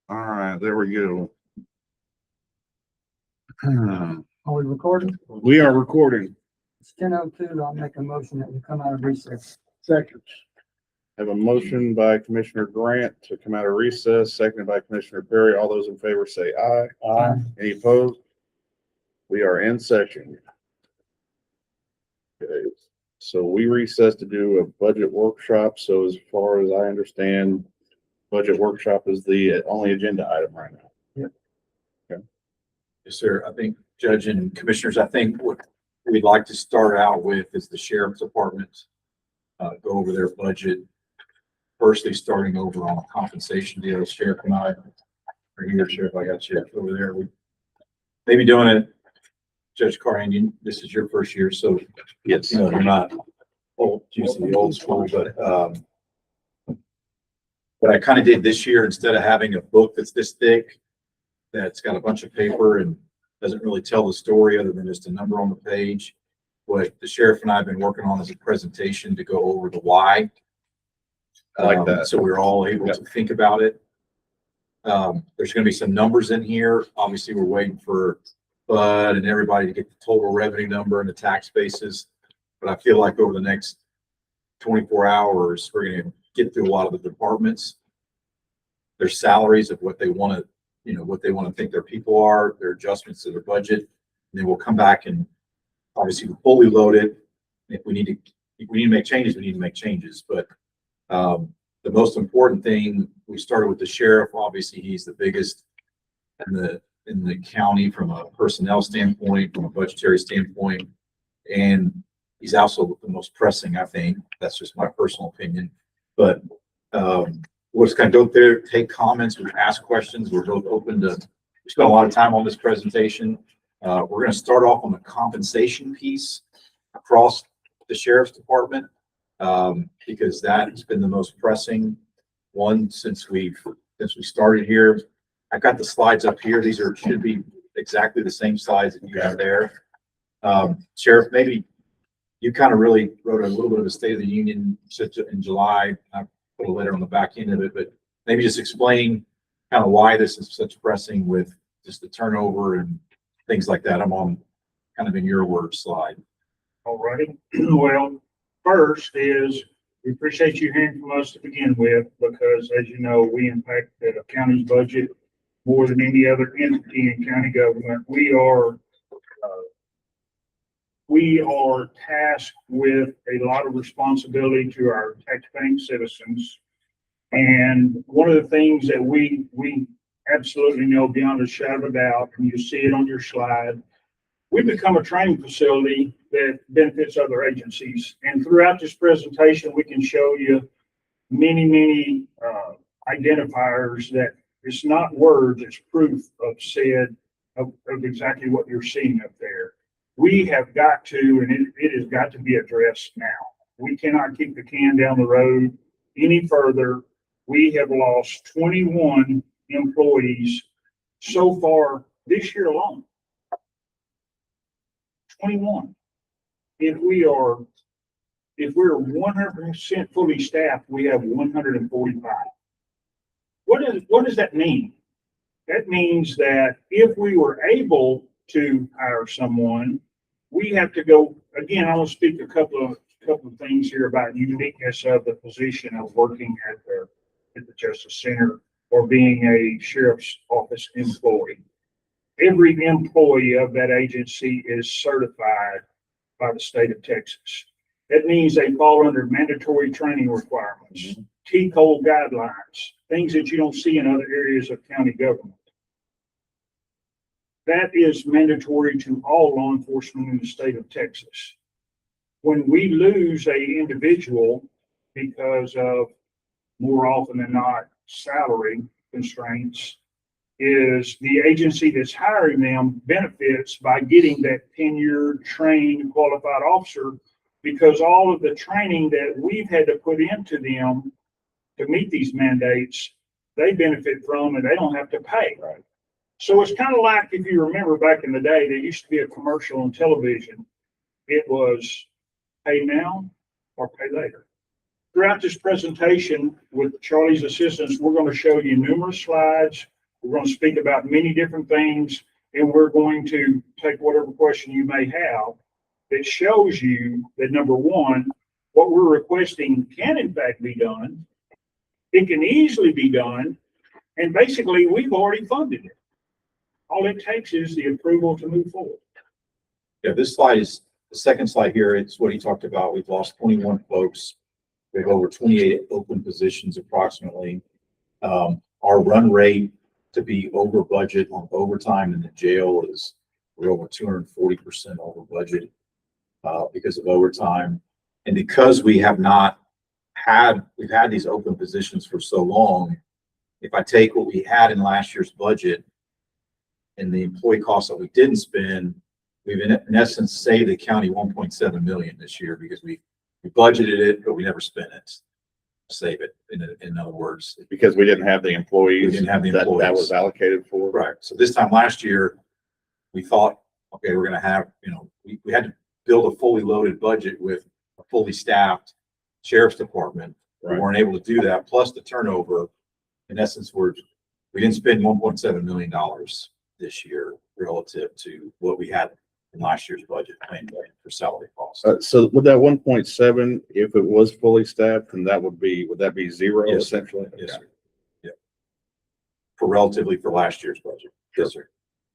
All right, there we go. Are we recording? We are recording. It's 10:02. I'll make a motion that we come out of recess. Second. Have a motion by Commissioner Grant to come out of recess, seconded by Commissioner Perry. All those in favor say aye. Aye. Any opposed? We are in session. Okay, so we recessed to do a budget workshop. So as far as I understand, budget workshop is the only agenda item right now. Yes, sir. I think, Judge and Commissioners, I think what we'd like to start out with is the Sheriff's Department. Go over their budget. Firstly, starting over on a compensation deal. Sheriff and I are here. Sheriff, I got you over there. We may be doing it. Judge Carhan, this is your first year, so Yes. you know, you're not old, used to the old school, but what I kind of did this year, instead of having a book that's this thick, that's got a bunch of paper and doesn't really tell the story other than just a number on the page. What the sheriff and I have been working on is a presentation to go over the why. I like that. So we're all able to think about it. There's going to be some numbers in here. Obviously, we're waiting for Bud and everybody to get the total revenue number and the tax basis. But I feel like over the next 24 hours, we're going to get through a lot of the departments, their salaries of what they want to, you know, what they want to think their people are, their adjustments to their budget. And then we'll come back and obviously fully load it. If we need to make changes, we need to make changes. But the most important thing, we started with the sheriff. Obviously, he's the biggest in the county from a personnel standpoint, from a budgetary standpoint, and he's also the most pressing, I think. That's just my personal opinion. But we'll just kind of go there, take comments, we ask questions. We're both open to. We spent a lot of time on this presentation. We're going to start off on the compensation piece across the sheriff's department, because that has been the most pressing one since we started here. I got the slides up here. These should be exactly the same slides that you have there. Sheriff, maybe you kind of really wrote a little bit of a State of the Union in July. I put a letter on the back end of it, but maybe just explain kind of why this is such pressing with just the turnover and things like that. I'm on kind of in your words slide. All righty. Well, first is we appreciate you hearing from us to begin with, because as you know, we impact the county's budget more than any other entity in county government. We are tasked with a lot of responsibility to our taxpaying citizens. And one of the things that we absolutely know beyond a shadow of a doubt, and you see it on your slide, we've become a training facility that benefits other agencies. And throughout this presentation, we can show you many identifiers that it's not words, it's proof of exactly what you're seeing up there. We have got to, and it has got to be addressed now. We cannot kick the can down the road any further. We have lost 21 employees so far this year alone. 21. If we're 100% fully staffed, we have 145. What does that mean? That means that if we were able to hire someone, we have to go again. I want to speak a couple of things here about uniqueness of the position of working at the Justice Center or being a sheriff's office employee. Every employee of that agency is certified by the state of Texas. That means they fall under mandatory training requirements, T-code guidelines, things that you don't see in other areas of county government. That is mandatory to all law enforcement in the state of Texas. When we lose an individual because of, more often than not, salary constraints, is the agency that's hiring them benefits by getting that tenured, trained, qualified officer, because all of the training that we've had to put into them to meet these mandates, they benefit from and they don't have to pay. Right. So it's kind of like, if you remember back in the day, there used to be a commercial on television. It was pay now or pay later. throughout this presentation with Charlie's assistance, we're going to show you numerous slides. We're going to speak about many different things, and we're going to take whatever question you may have that shows you that, number one, what we're requesting can in fact be done. It can easily be done, and basically we've already funded it. All it takes is the approval to move forward. Yeah, this slide is, the second slide here, it's what he talked about. We've lost 21 folks. We have over 28 open positions approximately. Our run rate to be over budget on overtime in the jail is we're over 240% over budget because of overtime. And because we have not had, we've had these open positions for so long, if I take what we had in last year's budget and the employee costs that we didn't spend, we've in essence saved the county 1.7 million this year because we budgeted it, but we never spent it. Save it, in other words. Because we didn't have the employees. We didn't have the that employees. was allocated for. Right. So this time last year, we thought, okay, we're going to have, we had to build a fully loaded budget with a fully staffed sheriff's department. Right. We weren't able to do that. Plus the turnover, in essence, we didn't spend $1.7 million this year relative to what we had in last year's budget planned for salary costs. So with that 1.7, if it was fully staffed, then would that be zero Yes. essentially? Yes, Okay. sir. Yeah. For last year's budget. Yes, sir.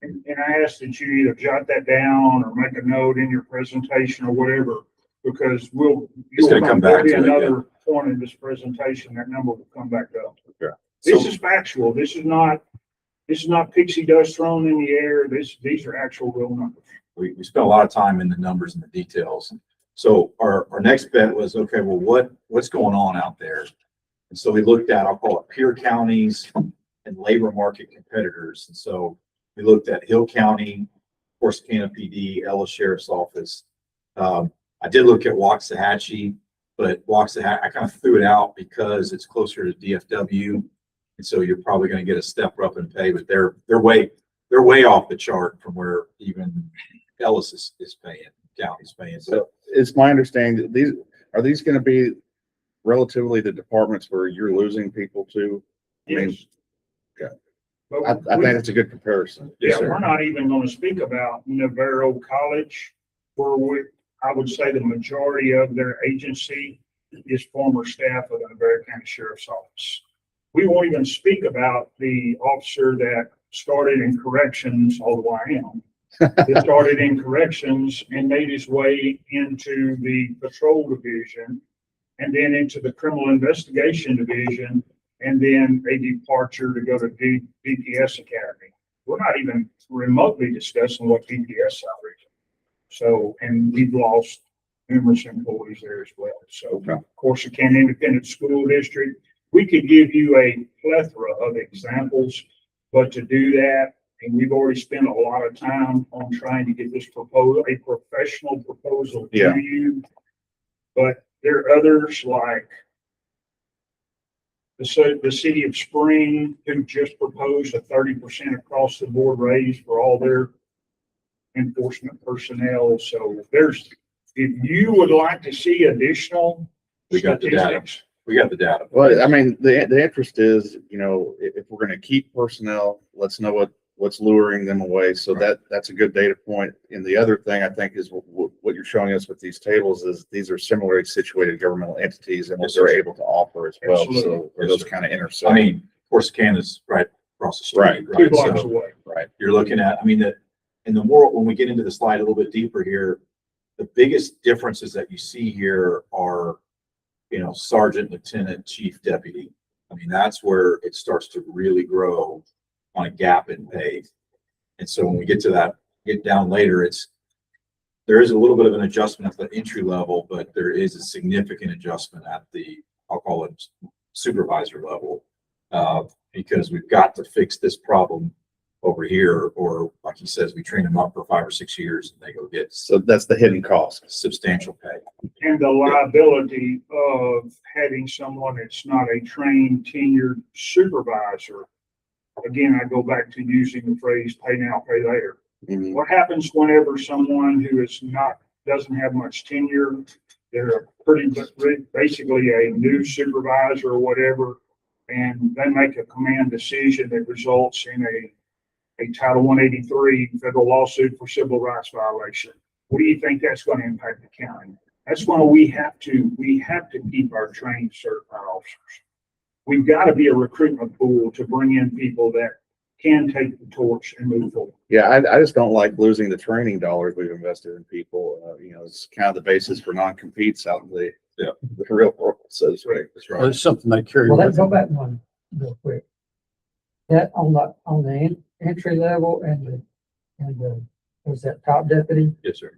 And I ask that you either jot that down or make a note in your presentation or whatever, because It's gonna come back there'll be to it, yeah. another point in this presentation, that number will come back up. Okay. This So- is factual. This is not pixie dust thrown in the air. These are actual real numbers. We spent a lot of time in the numbers and the details. So our next bet was, okay, well, what's going on out there? And so we looked at, I'll call it peer counties and labor market competitors. And so we looked at Hill County, Corsicana PD, Ellis Sheriff's Office. I did look at Waxahachie, but I kind of threw it out because it's closer to DFW. And so you're probably going to get a step up in pay, but they're way off the chart from where even Ellis is paying, county's paying. So it's my understanding that these going to be relatively the departments where you're losing people to? I mean, Yes. okay. But I we- think it's a good comparison. Yeah, sir. we're not even going to speak about Navarro College, where I would say the majority of their agency is former staff of the Navarro County Sheriff's Office. We won't even speak about the officer that started in corrections, although I am, that started in corrections and made his way into the patrol division and then into the criminal investigation division, and then a departure to go to DPS Academy. We're not even remotely discussing what DPS salaries are. So, and we've lost numerous employees there as well. So, Okay. Corsicana Independent School District, we could give you a plethora of examples, but to do that, and we've already spent a lot of time on trying to get this proposal, a professional proposal Yeah. to you. But there are others like the city of Spring, who just proposed a 30% across the board raise for all their enforcement personnel. So if you would like to see additional We got the data. statistics, We got the data. Well, I mean, the interest is, if we're going to keep personnel, let's know what's luring them away. So that's a good data point. And the other thing I think is what you're showing us with these tables is these are similarly situated governmental entities and what Yes, they're sir. able to offer as well. Absolutely. So Yes, those sir. kind of intersect. I mean, Corsicana's right across the street. Right. 2 blocks So away. Right. you're looking at, I mean, in the world, when we get into the slide a little bit deeper here, the biggest differences that you see here are, sergeant, lieutenant, chief, deputy. I mean, that's where it starts to really grow on a gap in pay. And so when we get down later, there is a little bit of an adjustment at the entry level, but there is a significant adjustment at I'll call it supervisor level, because we've got to fix this problem over here, or like he says, we train them up for 5 or 6 years and they go get So that's the hidden cost. substantial pay. And the liability of having someone that's not a trained, tenured supervisor. Again, I go back to using the phrase pay now, pay later. Mhm. What happens whenever someone who doesn't have much tenure they're basically a new supervisor or whatever, and they make a command decision that results in a Title 183 federal lawsuit for civil rights violation. What do you think that's going to impact the county? That's why we have to keep our trained certified officers. We've got to be a recruitment pool to bring in people that can take the torch and move forward. Yeah, I just don't like losing the training dollars we've invested in people. It's kind of the basis for non-competes out in the real world, so to speak. That's Well, right. it's something they carry Well, with let's go them. back one real quick. That on the entry level and was that top deputy? Yes, sir.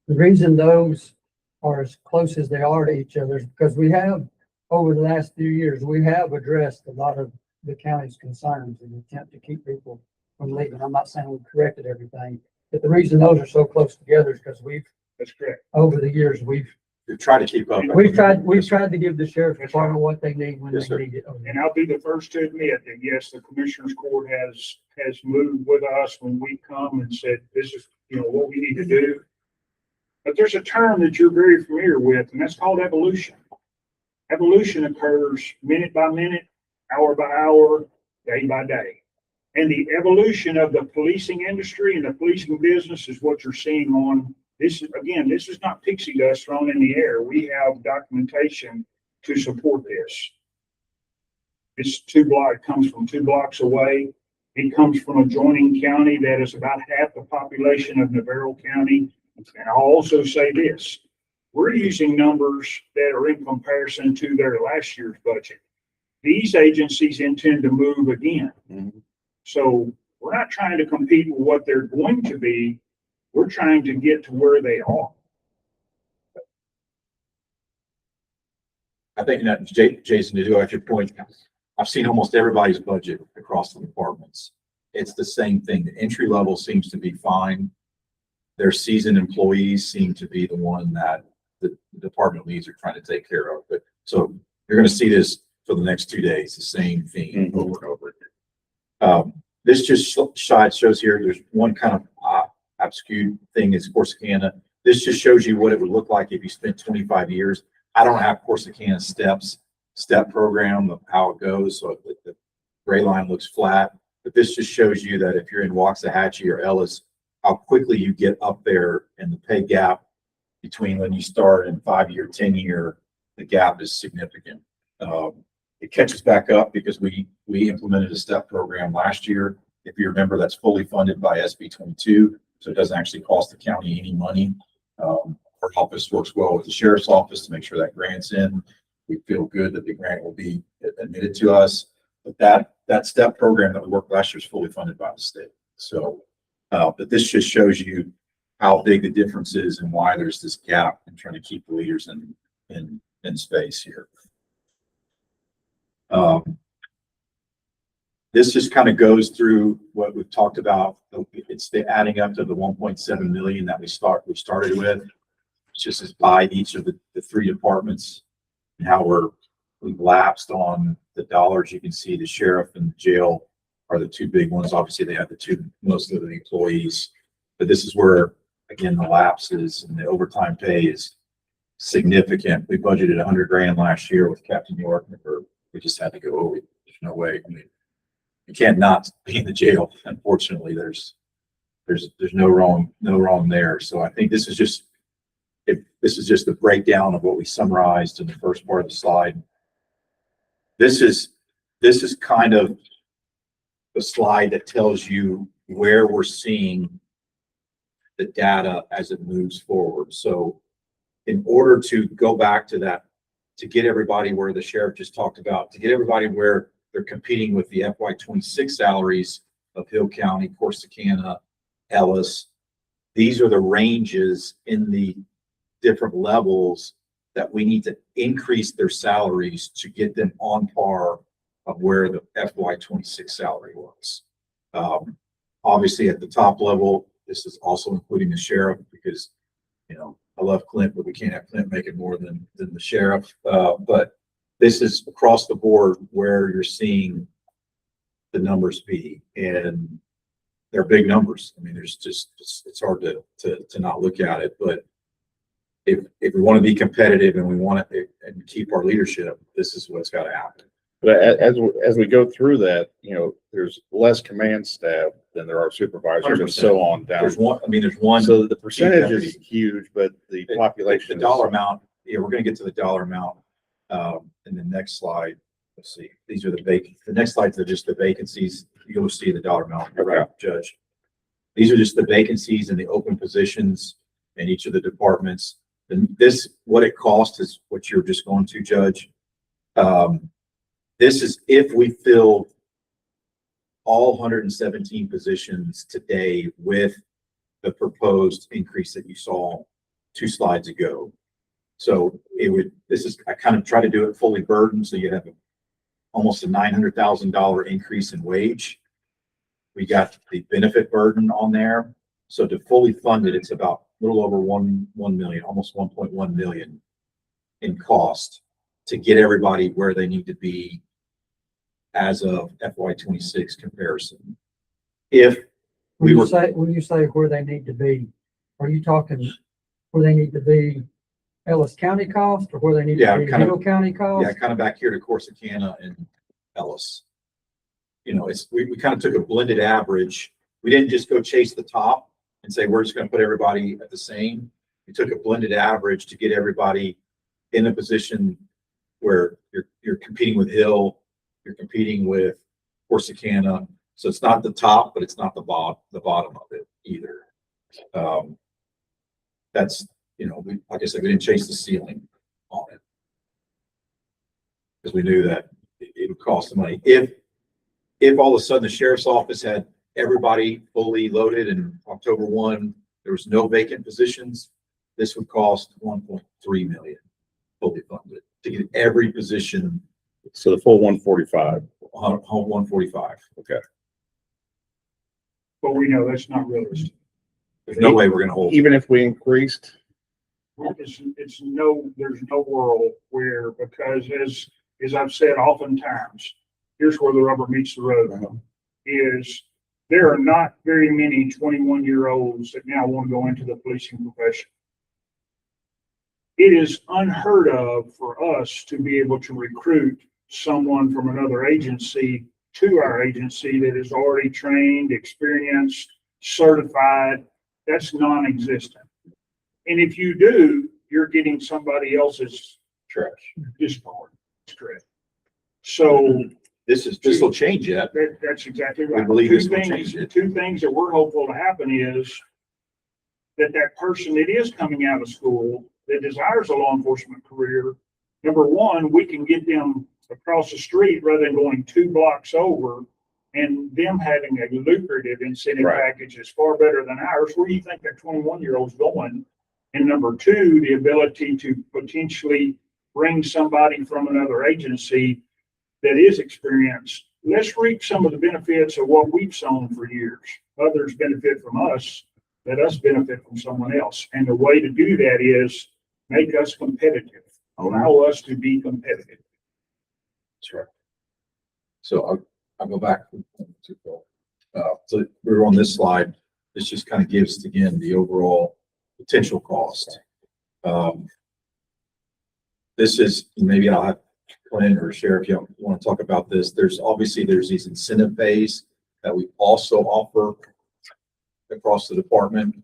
The reason those are as close as they are to each other is because we have, over the last few years, we have addressed a lot of the county's concerns and attempt to keep people from leaving. I'm not saying we've corrected everything, but the reason those are so close together is because That's correct. over the years, we've Try to keep up. tried to give the sheriff's department what they need when Yes, they sir. need it. And I'll be the first to admit that, yes, the Commissioners Court has moved with us when we come and said, this is, what we need to do. But there's a term that you're very familiar with, and that's called evolution. Evolution occurs minute by minute, hour by hour, day by day. And the evolution of the policing industry and the policing business is what you're seeing on this. Again, this is not pixie dust thrown in the air. We have documentation to support this. It's comes from 2 blocks away. It comes from a joining county that is about half the population of Navarro County. And I'll also say this, we're using numbers that are in comparison to their last year's budget. These agencies intend to move again. Mhm. So we're not trying to compete with what they're going to be. We're trying to get to where they are. I think that Jason, to do at your point, I've seen almost everybody's budget across the departments. It's the same thing. The entry level seems to be fine. Their seasoned employees seem to be the one that the department leads are trying to take care of. But so you're going to see this for the next 2 days, the same theme Mhm. over and over again. This just shows here, there's one kind of obscure thing is Corsicana. This just shows you what it would look like if you spent 25 years. I don't have Corsicana step program of how it goes. So the gray line looks flat, but this just shows you that if you're in Waxahachie or Ellis, how quickly you get up there, and the pay gap between when you start and 5-year, 10-year, the gap is significant. It catches back up because we implemented a step program last year. If you remember, that's fully funded by SB 22, so it doesn't actually cost the county any money. Our office works well with the sheriff's office to make sure that grant's in. We feel good that the grant will be admitted to us. But that step program that we worked last year is fully funded by the state. So, but this just shows you how big the difference is and why there's this gap in trying to keep the leaders in space here. This just kind of goes through what we've talked about. It's the adding up to the 1.7 million that we started with. It's just as by each of the 3 departments and how we've lapsed on the dollars. You can see the sheriff and the jail are the 2 big ones. Obviously, they have the 2 most of the employees, but this is where, again, the lapses and the overtime pay is significant. We budgeted 100 grand last year with Captain York, or we just had to go over. There's no way. I mean, you can't not be in the jail. Unfortunately, there's no wrong there. So I think this is just the breakdown of what we summarized in the first part of the slide. This is kind of the slide that tells you where we're seeing the data as it moves forward. So in order to go back to that, to get everybody where the sheriff just talked about, to get everybody where they're competing with the FY26 salaries of Hill County, Corsicana, Ellis, these are the ranges in the different levels that we need to increase their salaries to get them on par of where the FY26 salary was. Obviously at the top level, this is also including the sheriff because, I love Clint, but we can't have Clint making more than the sheriff. But this is across the board where you're seeing the numbers be, and they're big numbers. I mean, there's just, it's hard to not look at it, but if we want to be competitive and we want to and keep our leadership, this is what's got to happen. But as we go through that, there's less command staff than there are supervisors and so on down. There's one. So the percentage is huge, but the population. The dollar amount, yeah, we're going to get to the dollar amount in the next slide. Let's see. These are the next slides are just the vacancies. You'll see the dollar amount. You're right, Judge. These are just the vacancies and the open positions in each of the departments. And what it costs is what you're just going to, Judge. This is if we filled all 117 positions today with the proposed increase that you saw 2 slides ago. So I kind of try to do it fully burdened. So you have almost a $900,000 increase in wage. We got the benefit burden on there. So to fully fund it, it's about a little over 1 million, almost 1.1 million in cost to get everybody where they need to be as of FY26 comparison. When you say where they need to be, are you talking where they need to be Ellis County cost or where they need to be Hill County cost? Yeah, kind of back here to Corsicana and Ellis. We kind of took a blended average. We didn't just go chase the top and say, we're just going to put everybody at the same. We took a blended average to get everybody in a position where you're competing with Hill, you're competing with Corsicana. So it's not the top, but it's not the bottom of it either. That's, like I said, we didn't chase the ceiling on it because we knew that it would cost the money. If all of a sudden the sheriff's office had everybody fully loaded and October 1, there was no vacant positions, this would cost 1.3 million fully funded to get every position. So the full 145. 145. Okay. But we know that's not realistic. There's no way we're going to hold. Even if we increased. There's no world where, because as I've said oftentimes, here's where the rubber meets the road, is there are not very many 21-year-olds that now want to go into the policing profession. It is unheard of for us to be able to recruit someone from another agency to our agency that is already trained, experienced, certified. That's non-existent. And if you do, you're getting somebody else's trash. Discard. Correct. So this will change that. That's exactly right. I believe this will change it. 2 things that we're hopeful to happen is that person that is coming out of school that desires a law enforcement career, number one, we can get them across the street rather than going 2 blocks over, and them having a lucrative incentive package is far better than ours. Where do you think that 21-year-old's going? And number 2, the ability to potentially bring somebody from another agency that is experienced. Let's reap some of the benefits of what we've sown for years. Others benefit from us, let us benefit from someone else. And the way to do that is make us competitive. Allow us to be competitive. That's right. So I'll go back. So we're on this slide. This just kind of gives, again, the overall potential cost. This is, maybe I'll have Clint or Sheriff, you want to talk about this. There's these incentive pays that we also offer across the department.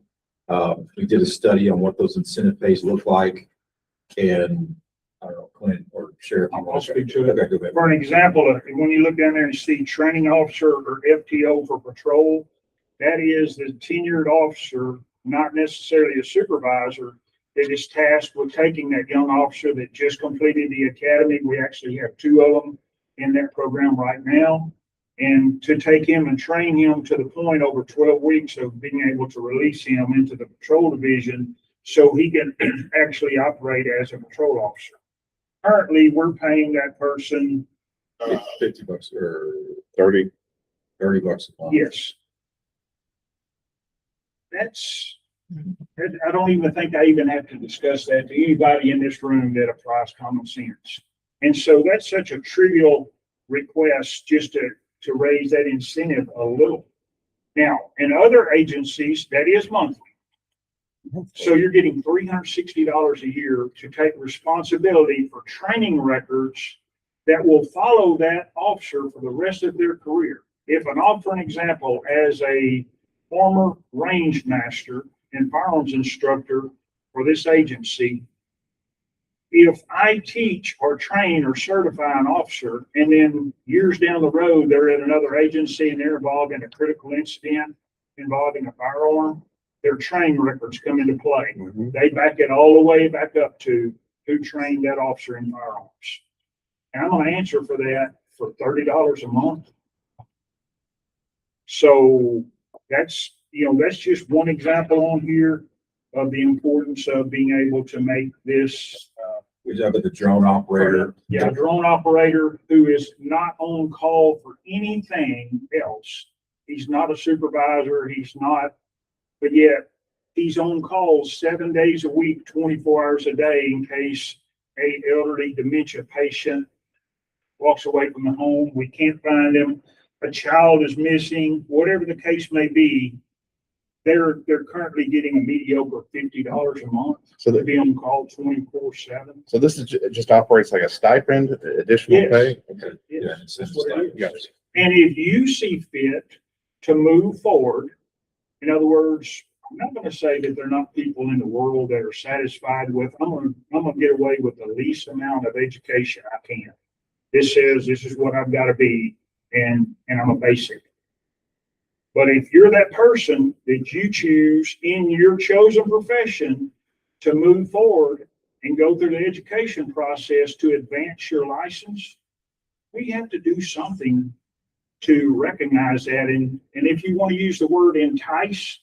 We did a study on what those incentive pays look like, and I don't know, Clint or Sheriff. I'll speak to it. Okay, go ahead. For an example, when you look down there and see training officer or FTO for patrol, that is the tenured officer, not necessarily a supervisor, that is tasked with taking that young officer that just completed the academy. We actually have 2 of them in that program right now. And to take him and train him to the point over 12 weeks of being able to release him into the patrol division so he can actually operate as a patrol officer. Currently, we're paying that person $50 or $30 a month. Yes. I don't even think I even have to discuss that to anybody in this room that applies common sense. And so that's such a trivial request just to raise that incentive a little. Now, in other agencies, that is monthly. So you're getting $360 a year to take responsibility for training records that will follow that officer for the rest of their career. If for an example, as a former range master and firearms instructor for this agency, if I teach or train or certify an officer, and then years down the road, they're at another agency and they're involved in a critical incident involving a firearm, their training records come into play. Mhm. They back it all the way back up to who trained that officer in firearms. And I'm gonna answer for that for $30 a month. So that's, that's just one example on here of the importance of being able to make this, We have the drone operator. yeah, a drone operator who is not on call for anything else. He's not a supervisor, he's not, but yet he's on call 7 days a week, 24 hours a day in case a elderly dementia patient walks away from the home, we can't find him, a child is missing, whatever the case may be. They're currently getting a mediocre $50 a month So to be on call 24/7. So this is just operates like a stipend, additional Yes. pay? Okay. Yeah, Yes, it's that's just what it like- is. And if you see fit to move forward, in other words, I'm not gonna say that there are not people in the world that are satisfied with, I'm gonna get away with the least amount of education I can. This says this is what I've gotta be, and I'm a basic. But if you're that person that you choose in your chosen profession to move forward and go through the education process to advance your license, we have to do something to recognize that. And if you want to use the word entice,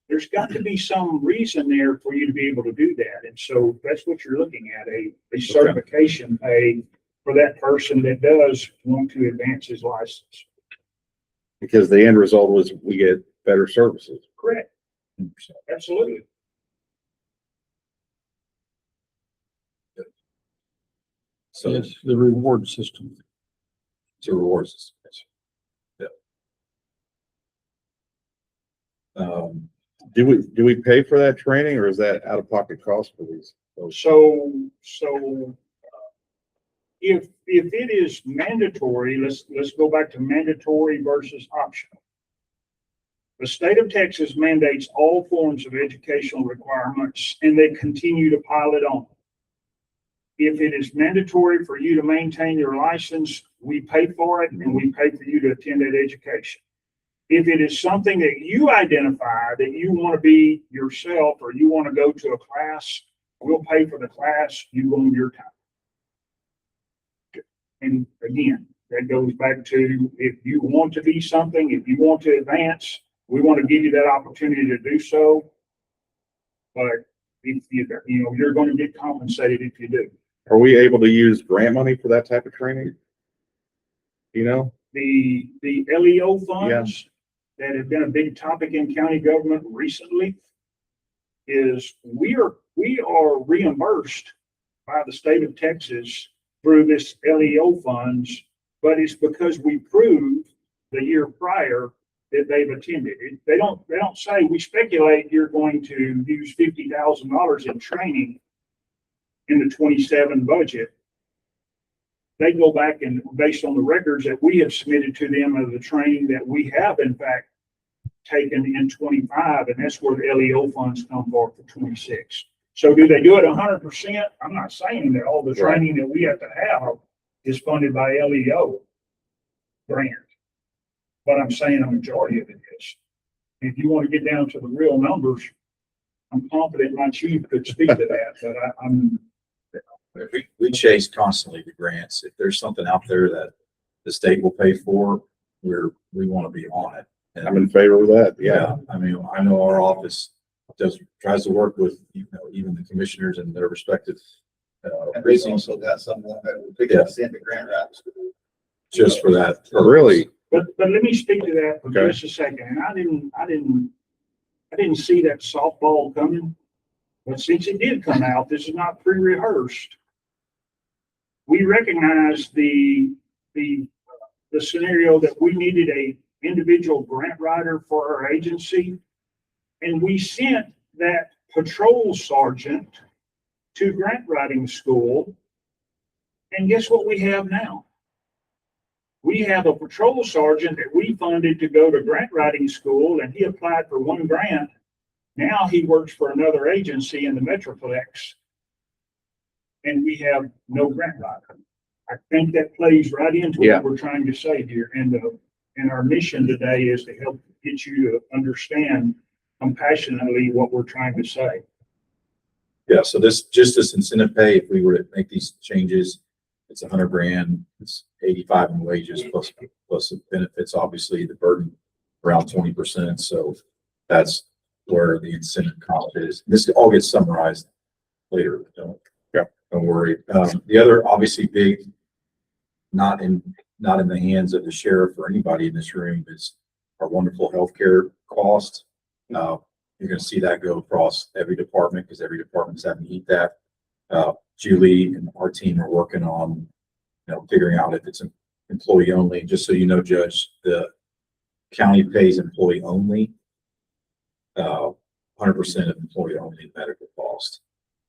there's got to be some reason there for you to be able to do that. And so that's what you're looking at, a certification pay for that person that does want to advance his license. Because the end result was we get better services. Correct. Absolutely. So Yes, the reward system. it's a reward system. Yeah. Do we pay for that training or is that out of pocket cost for these? So, if it is mandatory, let's go back to mandatory versus optional. The state of Texas mandates all forms of educational requirements and they continue to pile it on. If it is mandatory for you to maintain your license, we pay for it and we pay for you to attend that education. If it is something that you identify that you want to be yourself or you want to go to a class, we'll pay for the class, you go on your time. And again, that goes back to if you want to be something, if you want to advance, we want to give you that opportunity to do so. But if you're going to get compensated if you do. Are we able to use grant money for that type of training? You know? The LEO funds that have been a big topic in county government recently is we are reimbursed by the state of Texas through this LEO funds, but it's because we proved the year prior that they've attended. They don't say, we speculate you're going to use $50,000 in training in the 27 budget. They go back and based on the records that we have submitted to them of the training that we have in fact taken in 25, and that's where the LEO funds come for 26. So do they do it 100%? I'm not saying that all the training that we have to have is funded by LEO grant, but I'm saying a majority of it is. If you want to get down to the real numbers, I'm confident my chief could speak to that, but I'm We chase constantly the grants. If there's something out there that the state will pay for, we want to be on it. And I'm in favor of that. Yeah. yeah, I mean, I know our office tries to work with, even the commissioners and their respective And we've precincts also got someone that will pick up the grant wraps. just for that. Really? But let me speak to that for Okay. just a second. And I didn't see that softball coming. But since it did come out, this is not pre-rehearsed. We recognize the scenario that we needed a individual grant writer for our agency. And we sent that patrol sergeant to grant writing school. And guess what we have now? We have a patrol sergeant that we funded to go to grant writing school, and he applied for one grant. Now he works for another agency in the Metroplex, and we have no grant writer. I think that plays right into Yeah. what we're trying to say here. And our mission today is to help get you to understand compassionately what we're trying to say. Yeah, so this incentive pay, if we were to make these changes, it's 100 grand, it's 85 in wages plus the benefits, obviously the burden around 20%. So that's where the incentive comp is. This all gets summarized later. Don't worry. The other obviously big, not in the hands of the sheriff or anybody in this room, is our wonderful healthcare cost. You're going to see that go across every department because every department's having to eat that. Julie and our team are working on, figuring out if it's an employee only. Just so you know, Judge, the county pays employee only, 100% of employee only medical cost.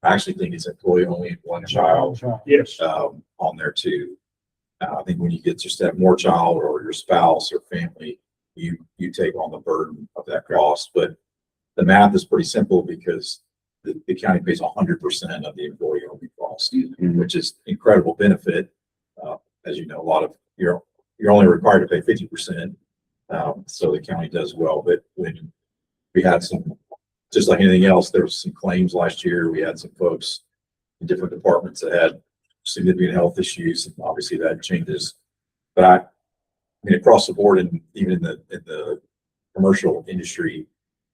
I actually think it's employee only one child Yes. on there too. I think when you get just that more child or your spouse or family, you take on the burden of that cost. But the math is pretty simple because the county pays 100% of the employee only cost, which is incredible benefit. As you know, a lot of you're only required to pay 50%. So the county does well. But when we had just like anything else, there was some claims last year. We had some folks in different departments that had significant health issues, and obviously that changes. But I mean, across the board, and even in the commercial industry,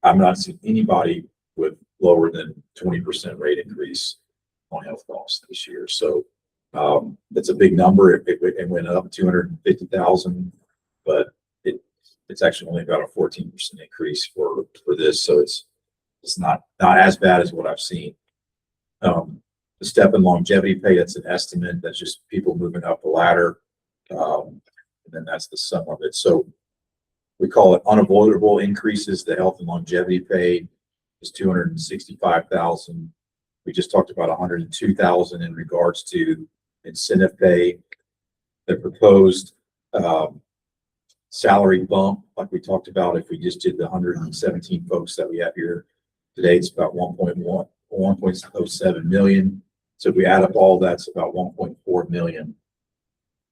I'm not seeing anybody with lower than 20% rate increase on health costs this year. So it's a big number. It went up 250,000, but it's actually only about a 14% increase for this. So it's not as bad as what I've seen. The step in longevity pay, that's an estimate. That's just people moving up the ladder. And then that's the sum of it. So we call it unavoidable increases. The health and longevity pay is 265,000. We just talked about 102,000 in regards to incentive pay. The proposed salary bump, like we talked about, if we just did the 117 folks that we have here today, it's about 1.07 million. So if we add up all that's about 1.4 million.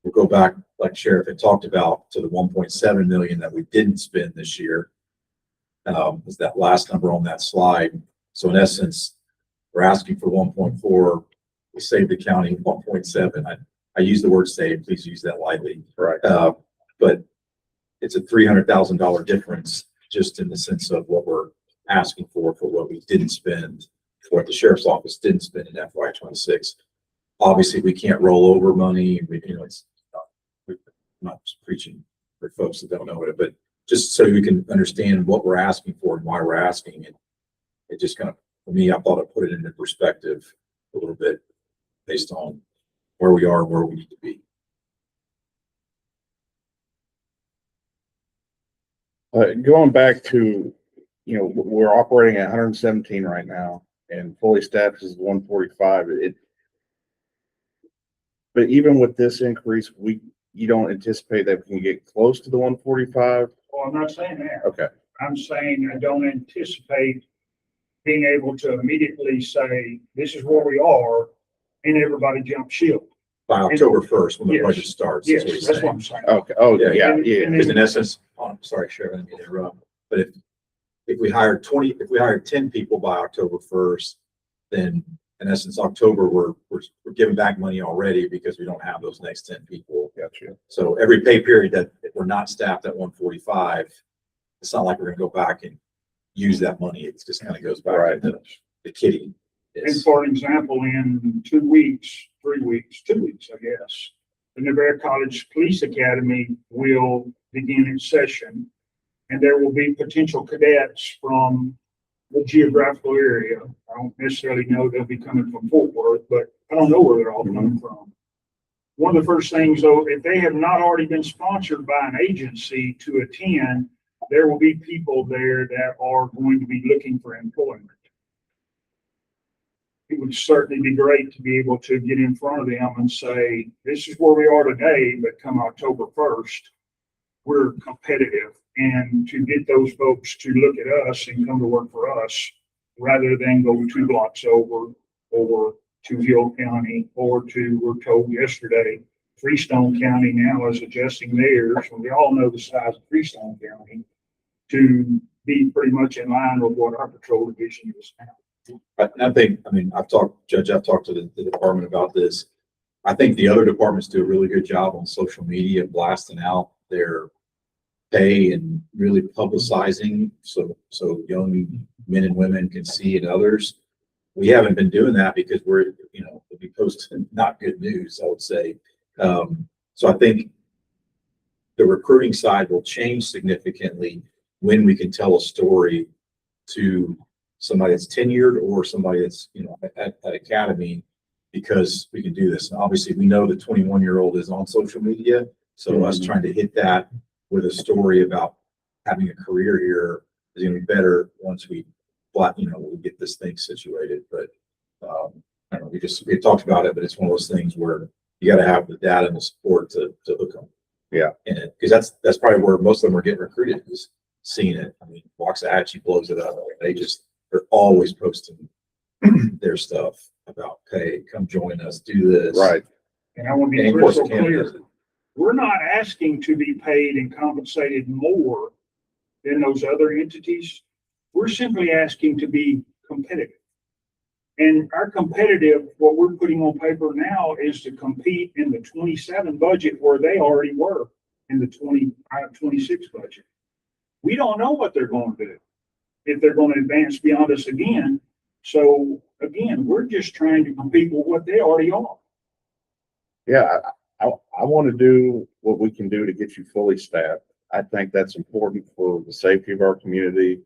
We'll go back, like Sheriff had talked about, to the 1.7 million that we didn't spend this year. Is that last number on that slide. So in essence, we're asking for 1.4. We saved the county 1.7. I use the word save, please use that lightly. Right. But it's a $300,000 difference just in the sense of what we're asking for what we didn't spend, for what the sheriff's office didn't spend in FY26. Obviously, we can't roll over money. I'm not just preaching for folks that don't know it, but just so you can understand what we're asking for and why we're asking it. It just kind of, for me, I thought I'd put it into perspective a little bit based on where we are and where we need to be. Going back to, we're operating at 117 right now, and fully staffed is 145. But even with this increase, you don't anticipate that we can get close to the 145? Well, I'm not saying that. Okay. I'm saying I don't anticipate being able to immediately say, this is where we are, and everybody jump ship. By October 1st, when the Yes. budget starts. Yes, what he's that's what saying. I'm saying. Okay. Oh, Yeah, yeah, and- yeah. and- Because in essence, I'm sorry, Sheriff, I didn't mean to interrupt, but if we hired 10 people by October 1st, then in essence, October, we're giving back money already because we don't have those next 10 people. Gotcha. So every pay period that if we're not staffed at 145, it's not like we're gonna go back and use that money. It just kind of goes back Right. into the kitty. And for example, in 2 weeks, 3 weeks, 2 weeks, I guess, the Navarro College Police Academy will begin its session. And there will be potential cadets from the geographical area. I don't necessarily know they'll be coming from Fort Worth, but I don't know where they're all coming from. One of the first things, though, if they have not already been sponsored by an agency to attend, there will be people there that are going to be looking for employment. it would certainly be great to be able to get in front of them and say, this is where we are today, but come October 1st, we're competitive. And to get those folks to look at us and come to work for us rather than go 2 blocks over or to Hill County or to, we're told yesterday, Freestone County now is adjusting theirs. And we all know the size of Freestone County to be pretty much in line with what our patrol division is now. I think, I mean, I've talked to the department about this. I think the other departments do a really good job on social media, blasting out their pay and really publicizing so young men and women can see and others. We haven't been doing that because we're, we post not good news, I would say. So I think the recruiting side will change significantly when we can tell a story to somebody that's tenured or somebody that's, at academy, because we can do this. And obviously we know the 21-year-old is on social media. So us trying to hit that with a story about having a career here is going to be better once we get this thing situated. But I don't know, we talked about it, but it's one of those things where you got to have the data and the support to hook them. Yeah. In it, because that's probably where most of them are getting recruited, is seeing it. I mean, Waxahachie blows it up. They're always posting their stuff about, hey, come join us, do this. Right. And I want to be And of course, crystal Canada clear. does it. We're not asking to be paid and compensated more than those other entities. We're simply asking to be competitive. And our competitive, what we're putting on paper now is to compete in the 27 budget where they already were in the 26 budget. We don't know what they're going to do, if they're going to advance beyond us again. So again, we're just trying to compete with what they already are. Yeah, I want to do what we can do to get you fully staffed. I think that's important for the safety of our community,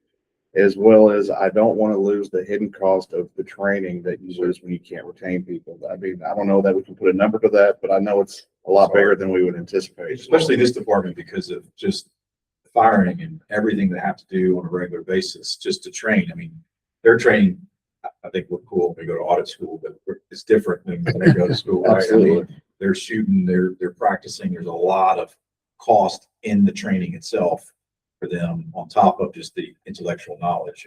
as well as I don't want to lose the hidden cost of the training that you lose when you can't retain people. I mean, I don't know that we can put a number to that, but I know it's a lot bigger than we would anticipate. Especially this department because of just firing and everything they have to do on a regular basis just to train. I mean, their training, I think we're cool when we go to audit school, but it's different than when they go to school. Right? I Absolutely. mean, they're shooting, they're practicing. There's a lot of cost in the training itself for them on top of just the intellectual knowledge.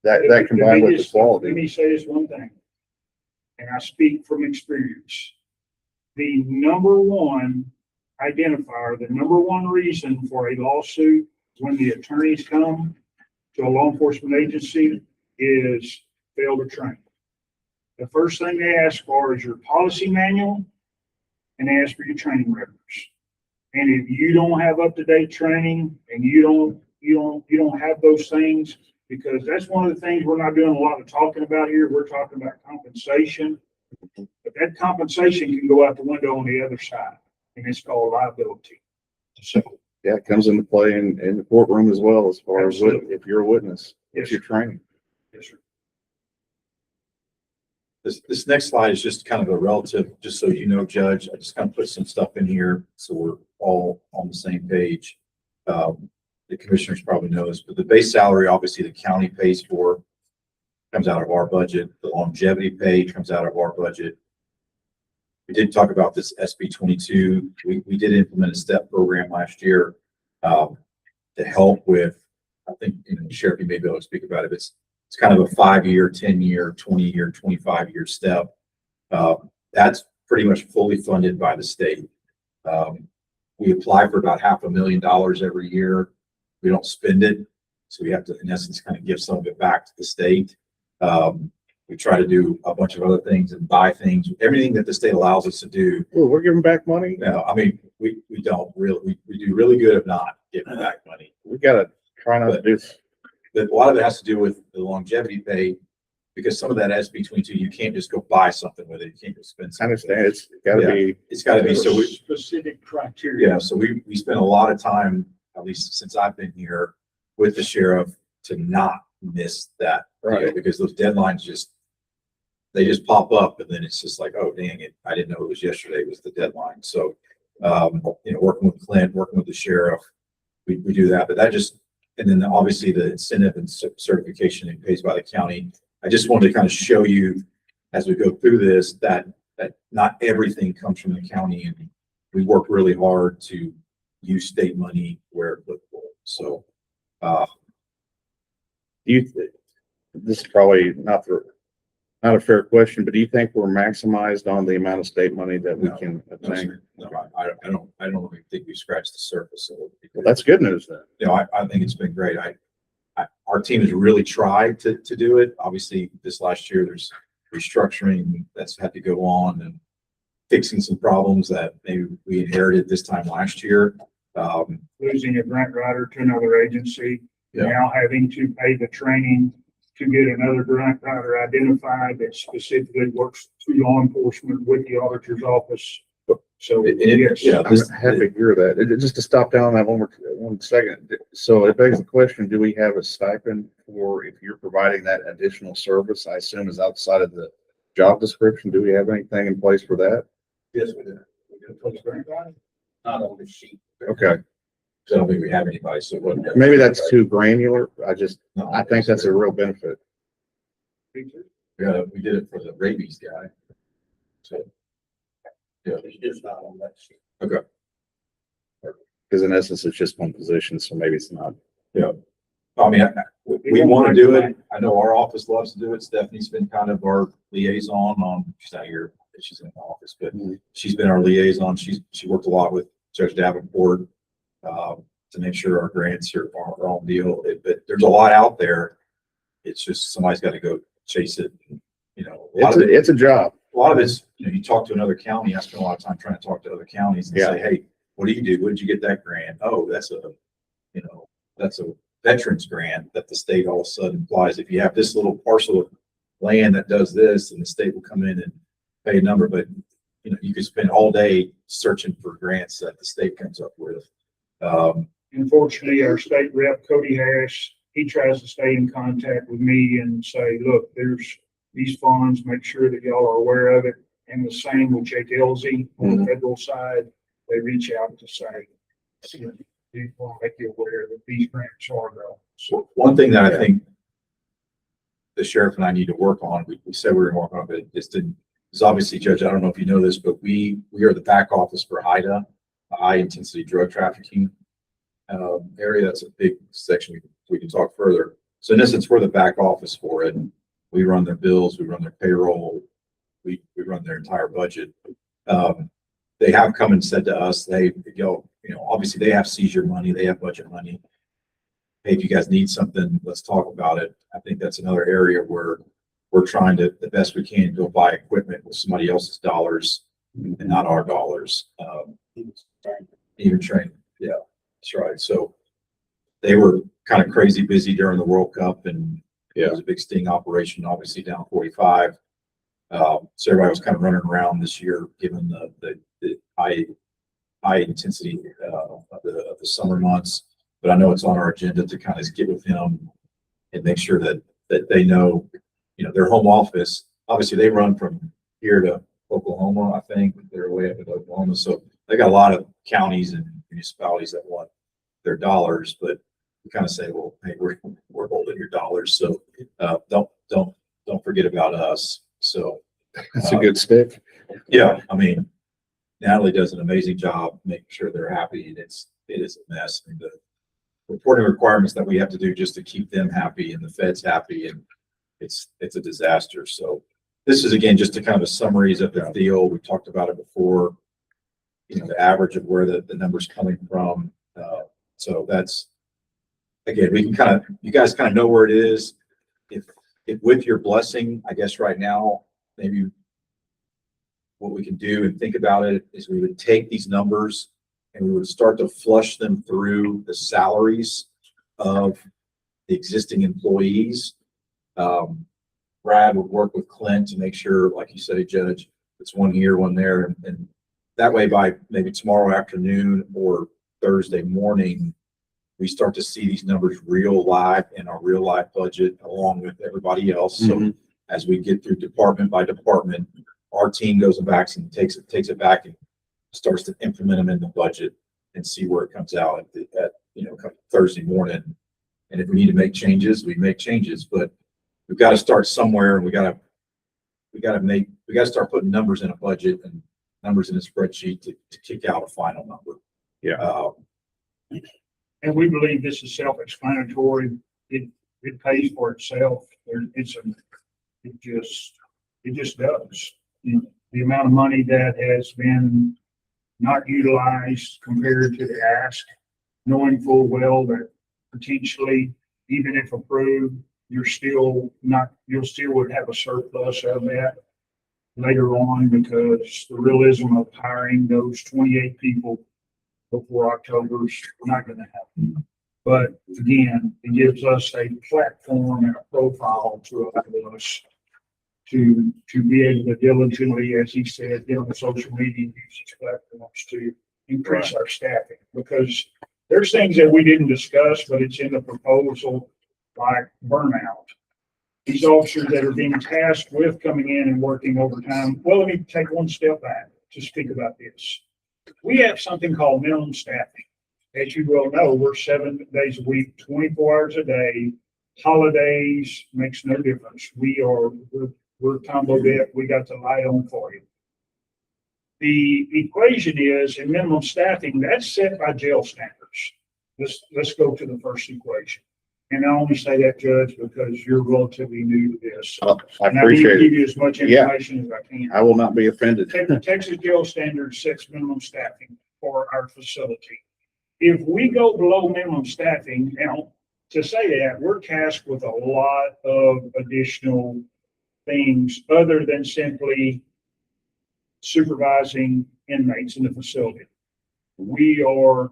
That combined with the Let quality. me say this one thing, and I speak from experience. The number one identifier, the number one reason for a lawsuit when the attorneys come to a law enforcement agency is fail to train. The first thing they ask for is your policy manual, and they ask for your training records. And if you don't have up-to-date training and you don't have those things, because that's one of the things we're not doing a lot of talking about here. We're talking about compensation, but that compensation can go out the window on the other side, and it's called liability. So, Yeah, it comes into play in the courtroom as well, as far as Absolutely. if you're a witness, Yes, if you're training. yes, sir. This next slide is just kind of a relative, just so you know, Judge, I just kind of put some stuff in here so we're all on the same page. The commissioners probably know this, but the base salary, obviously the county pays for, comes out of our budget. The longevity pay comes out of our budget. We did talk about this SB 22. We did implement a STEP program last year to help with, I think, Sheriff, you may be able to speak about it. It's kind of a 5-year, 10-year, 20-year, 25-year step. That's pretty much fully funded by the state. We apply for about $500,000 every year. We don't spend it. So we have to, in essence, kind of give some of it back to the state. We try to do a bunch of other things and buy things, everything that the state allows us to do. Well, we're giving back money. No, I mean, we don't really, we do really good if not giving back money. We gotta try not to do. But a lot of it has to do with the longevity pay, because some of that SB 22, you can't just go buy something with it. You can't just spend I something. understand. It's gotta Yeah. be. It's gotta be, so we, Specific criteria. yeah, so we spend a lot of time, at least since I've been here, with the sheriff to not miss that. Right. Because those deadlines they just pop up and then it's just like, oh, dang it. I didn't know it was yesterday was the deadline. So, working with Clint, working with the sheriff, we do that, but that just, and then obviously the incentive and certification and pays by the county. I just wanted to kind of show you as we go through this, that not everything comes from the county, and we work really hard to use state money where applicable. So, This is probably not a fair question, but do you think we're maximized on the amount of state money that we No, can no, obtain? sir. No, I don't even think we scratched the surface of it. Well, that's good news then. You know, I think it's been great. Our team has really tried to do it. Obviously, this last year, there's restructuring that's had to go on and fixing some problems that maybe we inherited this time last year. Losing a grant writer to another agency, Yeah. now having to pay the training to get another grant writer identified that specifically works through law enforcement with the auditor's office. So, yes. Yeah, I'm happy to hear that. Just to stop down on that one second. So it begs the question, do we have a stipend for if you're providing that additional service? I assume is outside of the job description. Do we have anything in place for that? Yes, we do. We do put a grant writer, not on the sheet. Okay, I don't think we have anybody, so what? maybe that's too granular. No, I think that's a real benefit. we did it for the rabies guy. So, yeah, It's just not on that sheet. okay. Because in essence, it's just one position, so maybe it's not. I mean, we want to do it. I know our office loves to do it. Stephanie's been kind of our liaison she's not here, she's in the office, but she's been our liaison. She worked a lot with Judge Davenport, to make sure our grants are on deal. But there's a lot out there. It's just somebody's got to go chase it. You know, It's a job. a lot of it's, you talk to another county. I spend a lot of time trying to talk to other counties and say, hey, what do you do? What did you get that grant? Oh, that's a veterans grant that the state all of a sudden applies. If you have this little parcel of land that does this, and the state will come in and pay a number, but you could spend all day searching for grants that the state comes up with. Unfortunately, our state rep, Cody Harris, he tries to stay in contact with me and say, look, there's these funds, make sure that y'all are aware of it. And the same with Jake Elzey on the federal side, they reach out to say, we want to make you aware that these grants are available. So one thing that I think the sheriff and I need to work on, we said we were going to work on, but this didn't, is obviously, Judge, I don't know if you know this, but we are the back office for IDA, high intensity drug trafficking area. That's a big section. We can talk further. So in essence, we're the back office for it. We run their bills, we run their payroll, we run their entire budget. They have come and said to us, they obviously they have seizure money, they have budget money. Hey, if you guys need something, let's talk about it. I think that's another area where we're trying to, the best we can, go buy equipment with somebody else's dollars and not our dollars. Even training. Yeah, that's right. So they were kind of crazy busy during the World Cup, and it was a big sting operation, obviously down 45. So everybody was kind of running around this year, given the high intensity of the summer months. But I know it's on our agenda to kind of get with him and make sure that they know, their home office. Obviously, they run from here to Oklahoma. I think they're way up in Oklahoma, so they got a lot of counties and municipalities that want their dollars. But we kind of say, well, hey, we're holding your dollars, so don't forget about us. So That's a good stick. yeah, I mean, Natalie does an amazing job making sure they're happy, and it is a mess. I mean, the reporting requirements that we have to do just to keep them happy and the feds happy, and it's a disaster. So this is, again, just a kind of a summaries of the deal. We talked about it before, the average of where the number's coming from. So that's, again, you guys kind of know where it is. If with your blessing, I guess right now, maybe what we can do and think about it is we would take these numbers and we would start to flush them through the salaries of the existing employees. Brad would work with Clint to make sure, like you said, Judge, it's one here, one there. And that way, by maybe tomorrow afternoon or Thursday morning, we start to see these numbers real live in our real life budget along with everybody else. So as we get through department by department, our team goes back and takes it back and starts to implement them in the budget and see where it comes out at Thursday morning. And if we need to make changes, we make changes. But we've got to start somewhere, and we got to start putting numbers in a budget and numbers in a spreadsheet to kick out a final number. Yeah. And we believe this is self-explanatory. It pays for itself. It just does. The amount of money that has been not utilized compared to the ask, knowing full well that potentially, even if approved, you'll still would have a surplus of that later on, because the realism of hiring those 28 people before October is not going to happen. But again, it gives us a platform and a profile to allow us to be able to diligently, as he said, get on social media, use these platforms to increase our staffing. Because there's things that we didn't discuss, but it's in the proposal, like burnout. These officers that are being tasked with coming in and working overtime. Well, let me take one step back to speak about this. We have something called minimum staffing. As you well know, we're 7 days a week, 24 hours a day. Holidays makes no difference. We're comboed up. We got the light on for you. The equation is in minimum staffing, that's set by jail standards. Let's go to the first equation. And I only say that, Judge, because you're relatively new to this. I And I need to appreciate give it. you as much Yeah. information as I can. I will not be offended. The Texas jail standard sets minimum staffing for our facility. If we go below minimum staffing, now, to say that, we're tasked with a lot of additional things other than simply supervising inmates in the facility. We are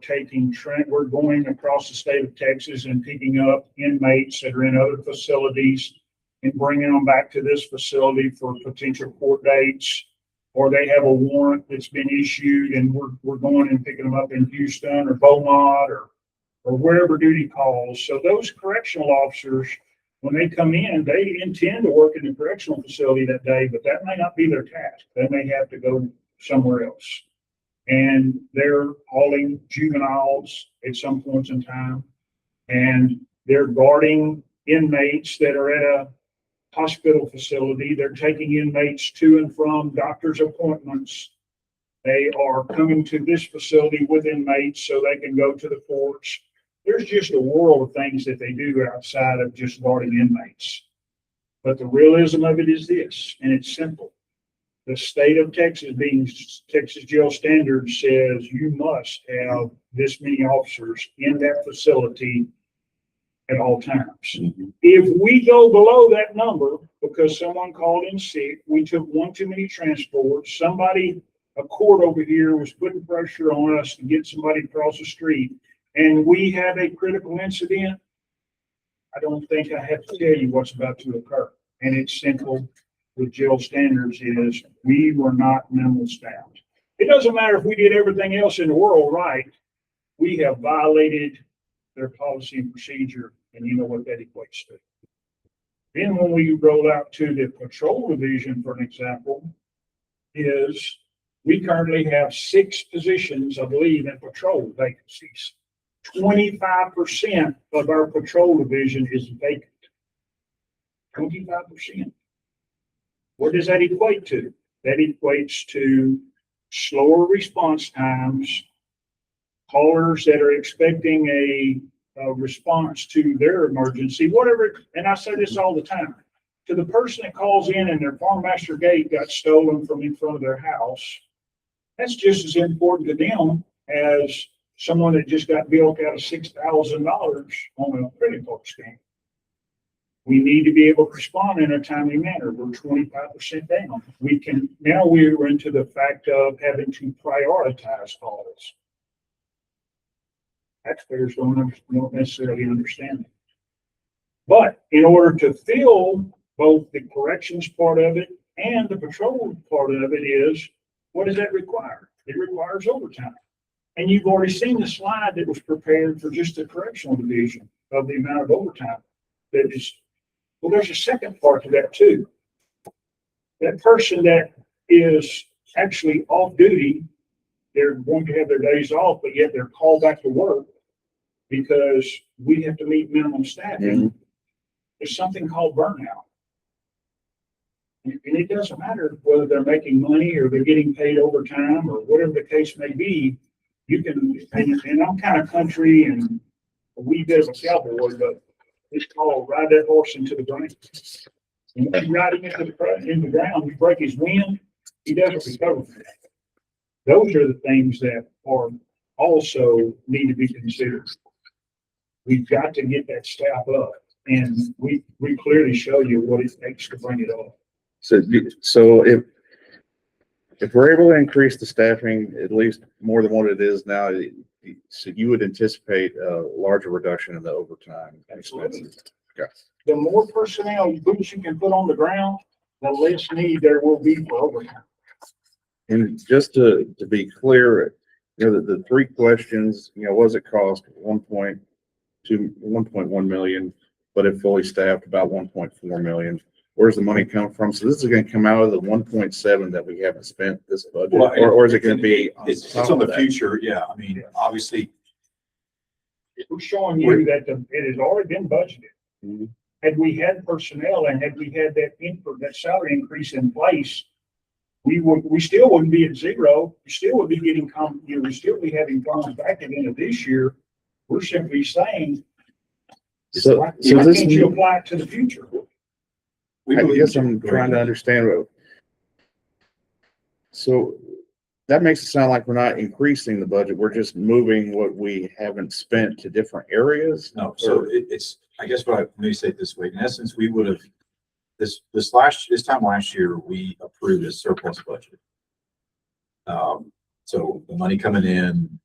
we're going across the state of Texas and picking up inmates that are in other facilities and bringing them back to this facility for potential court dates, or they have a warrant that's been issued and we're going and picking them up in Houston or Beaumont or wherever duty calls. So those correctional officers, when they come in, they intend to work in the correctional facility that day, but that may not be their task. They may have to go somewhere else. And they're hauling juveniles at some points in time, and they're guarding inmates that are at a hospital facility. They're taking inmates to and from doctor's appointments. They are coming to this facility with inmates so they can go to the courts. There's just a world of things that they do outside of just guarding inmates. But the realism of it is this, and it's simple. The state of Texas, being Texas jail standards, says you must have this many officers in that facility at all times. Mm-hmm. If we go below that number because someone called in sick, we took one too many transports, a court over here was putting pressure on us to get somebody across the street, and we have a critical incident, I don't think I have to tell you what's about to occur. And it's simple with jail standards is we were not minimal staffed. It doesn't matter if we did everything else in the world right, we have violated their policy and procedure, and you know what that equates to. Then when we roll out to the patrol division, for an example, is we currently have 6 positions, I believe, in patrol vacancies. 25% of our patrol division is vacant. 25%. What does that equate to? That equates to slower response times, callers that are expecting a response to their emergency, whatever. And I say this all the time. To the person that calls in and their farm master gate got stolen from in front of their house, that's just as important to them as someone that just got billed out of $6,000 on a credit card scam. We need to be able to respond in a timely manner. We're 25% down. Now we're into the fact of having to prioritize calls. Taxpayers don't necessarily understand it. But in order to fill both the corrections part of it and the patrol part of it is, what does that require? It requires overtime. And you've already seen the slide that was prepared for just the correctional division of the amount of overtime that is. Well, there's a second part to that too. That person that is actually off duty, they're going to have their days off, but yet they're called back to work because we have to meet minimum staffing. is something called burnout. And it doesn't matter whether they're making money or they're getting paid overtime or whatever the case may be. You can, and I'm kind of country and a wee bit of a cowboy, but it's called ride that horse into the ground. And when you ride him into the ground, you break his wind, he doesn't recover from that. Those are the things that are also need to be considered. We've got to get that staff up, and we clearly show you what it takes to bring it up. So if we're able to increase the staffing at least more than what it is now, so you would anticipate a larger reduction in the overtime expenses. Okay. The more personnel boots you can put on the ground, the less need there will be for overtime. And just to be clear, you know, the three questions, you know, what does it cost? 1.1 million, but if fully staffed, about 1.4 million. Where's the money come from? So this is going to come out of the 1.7 that we haven't spent this budget, Well, or is it going to be? It's on the that? future, yeah. I mean, obviously, We're showing you that it has already been budgeted. Mhm. Had we had personnel and had we had that salary increase in place, we still wouldn't be at zero. We still would be getting we still be having funds back at the end of this year. We're simply saying, So why this, can't you apply it to the future? we I believe. guess I'm trying to understand. So that makes it sound like we're not increasing the budget. We're just moving what we haven't spent to different areas. No, so it's, I guess let me say it this way. In essence, we would have, this time last year, we approved a surplus budget. So the money coming in,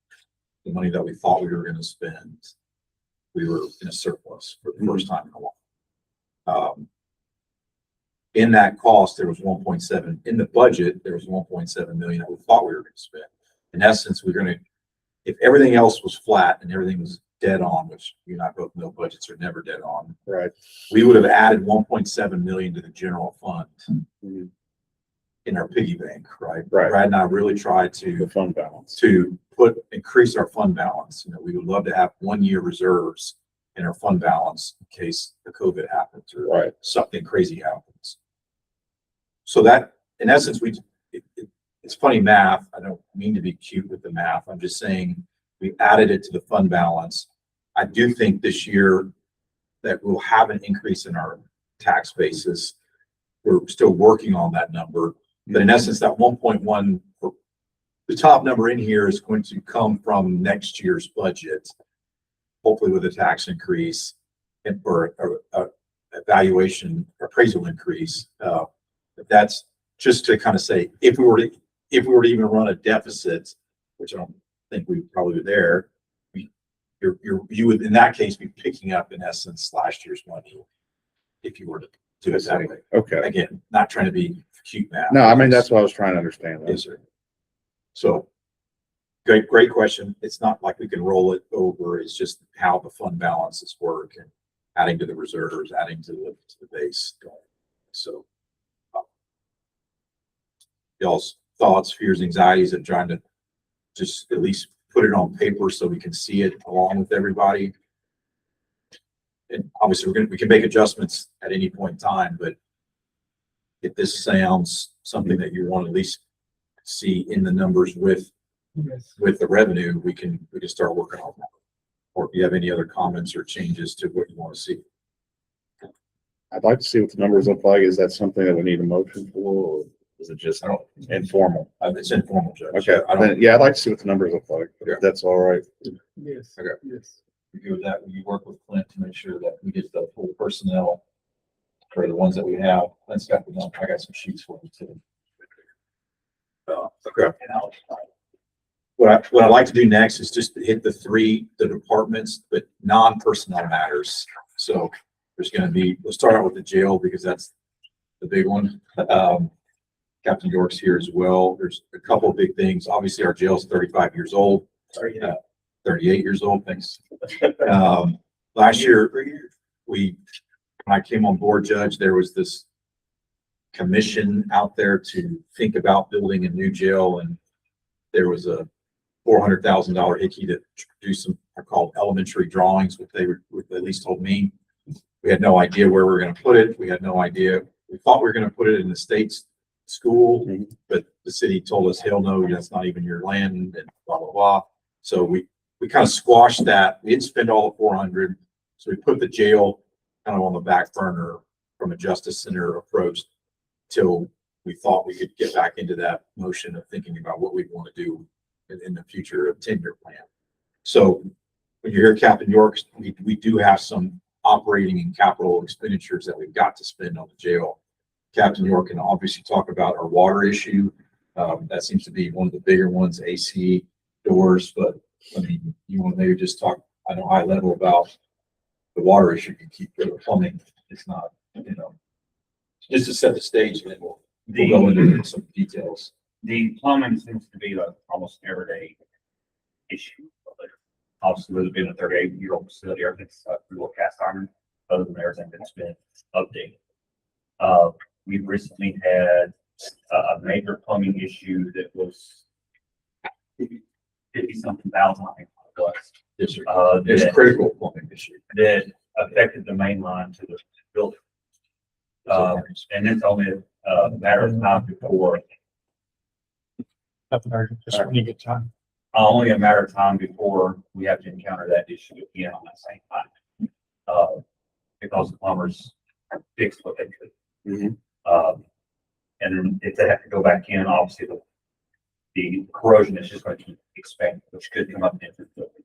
the money that we thought we were going to spend, we were in a surplus for the first time in a while. In that cost, there was 1.7 in the budget. There was 1.7 million that we thought we were going to spend. In essence, we're going to, if everything else was flat and everything was dead on, which you and I both know budgets are never dead on, Right. we would have added 1.7 million to the general fund Mhm. in our piggy bank, right? Right. Brad and I really tried The to fund balance. increase our fund balance. You know, we would love to have 1 year reserves in our fund balance in case the COVID happens or Right. something crazy happens. So that, in essence, it's funny math. I don't mean to be cute with the math. I'm just saying we added it to the fund balance. I do think this year that we'll have an increase in our tax basis. We're still working on that number, but in essence, that 1.1, the top number in here is going to come from next year's budget, hopefully with a tax increase and or valuation appraisal increase. That's just to kind of say, if we were to even run a deficit, which I don't think we probably were there, you would in that case be picking up in essence last year's money if you were to do it that way. Okay. Again, not trying to be cute math. No, I mean, that's what I was trying to understand. Yes, sir. So great question. It's not like we can roll it over. It's just how the fund balances work and adding to the reserves, adding to the base. So y'all's thoughts, fears, anxieties of trying to just at least put it on paper so we can see it along with everybody. And obviously we can make adjustments at any point in time, but if this sounds something that you want to at least see in the numbers with the revenue, we can start working on that. Or if you have any other comments or changes to what you want to see. I'd like to see what the numbers look like. Is that something that we need a motion for, or is it just informal? It's informal, Judge. Okay, yeah, I'd like to see what the numbers look like. Yeah. If that's all right. Yes. Okay. Yes. You do that, will you work with Clint to make sure that we get the full personnel for the ones that we have? Clint's got the number. I got some sheets for you too. Okay. What I'd like to do next is just hit the departments, but non-personnel matters. So there's going to be, we'll start out with the jail because that's the big one. Captain York's here as well. There's a couple of big things. Obviously, our jail's 35 years old. 38 years old. Thanks. Last year, when I came on board, Judge, there was this commission out there to think about building a new jail, and there was a $400,000 hickey to do some are called elementary drawings, what they at least told me. We We had no idea where we were gonna put it. We had no idea. We thought we were gonna put it in the state's school, but the city told us, hell no, that's not even your land and blah, blah, blah. So we kind of squashed that. We didn't spend all the 400. So we put the jail kind of on the back burner from a justice center approach till we thought we could get back into that motion of thinking about what we want to do in the future of 10-year plan. So when you hear Captain York, we do have some operating and capital expenditures that we've got to spend on the jail. Captain York can obviously talk about our water issue. That seems to be one of the bigger ones, AC doors, but I mean, you want to maybe just talk, I know, high level about the water issue you keep the plumbing. It's not, you know, just to set the stage, and then we'll go into some details. The plumbing seems to be a almost everyday issue. Obviously, with it being a 38-year-old facility, everything's real cast iron, other than everything that's been updated. We've recently had a major plumbing issue that was 50-something thousand, I think it was. Yes, sir. It's It's a critical plumbing issue. that affected the main line to the building. And it's only a matter of time before, Nothing urgent, just when you get time. only a matter of time before we have to encounter that issue again on that same line. Because the plumbers fixed what they could. And then if they have to go back in, obviously the corrosion is just going to keep expanding, which could come up into the building.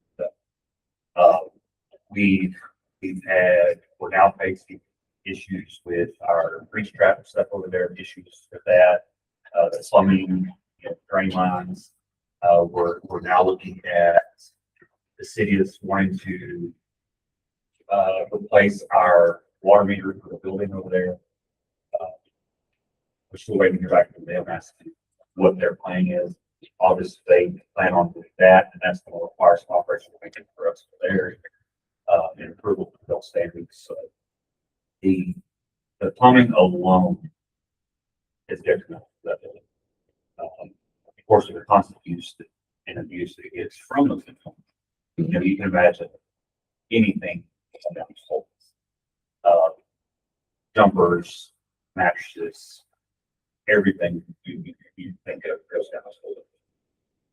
We're now facing issues with our grease trap stuff over there, issues with that, the plumbing, drain lines. We're now looking at the city is wanting to replace our water meter for the building over there. We're still waiting to hear back from them asking what their plan is. Obviously, they plan on doing that, and that's going to require some operational maintenance for us there, and approval of health standards. So the plumbing alone is detrimental to that building. Of course, the constant use and abuse that it gets from those things. You can imagine anything down jumpers, mattresses, everything you think of goes down this building.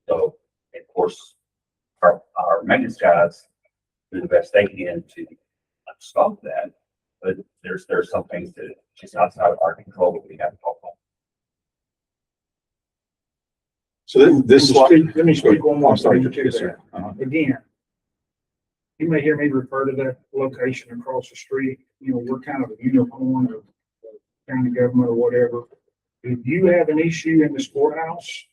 So, of course, our maintenance guys do the best they can to stop that. But there's some things that just outside of our control that we have to talk about. So this Let me speak one more I'm sorry, thing to yes, that. sir. Again, you may hear me refer to that location across the street. We're kind of a unicorn of county government or whatever. If you have an issue in this courthouse,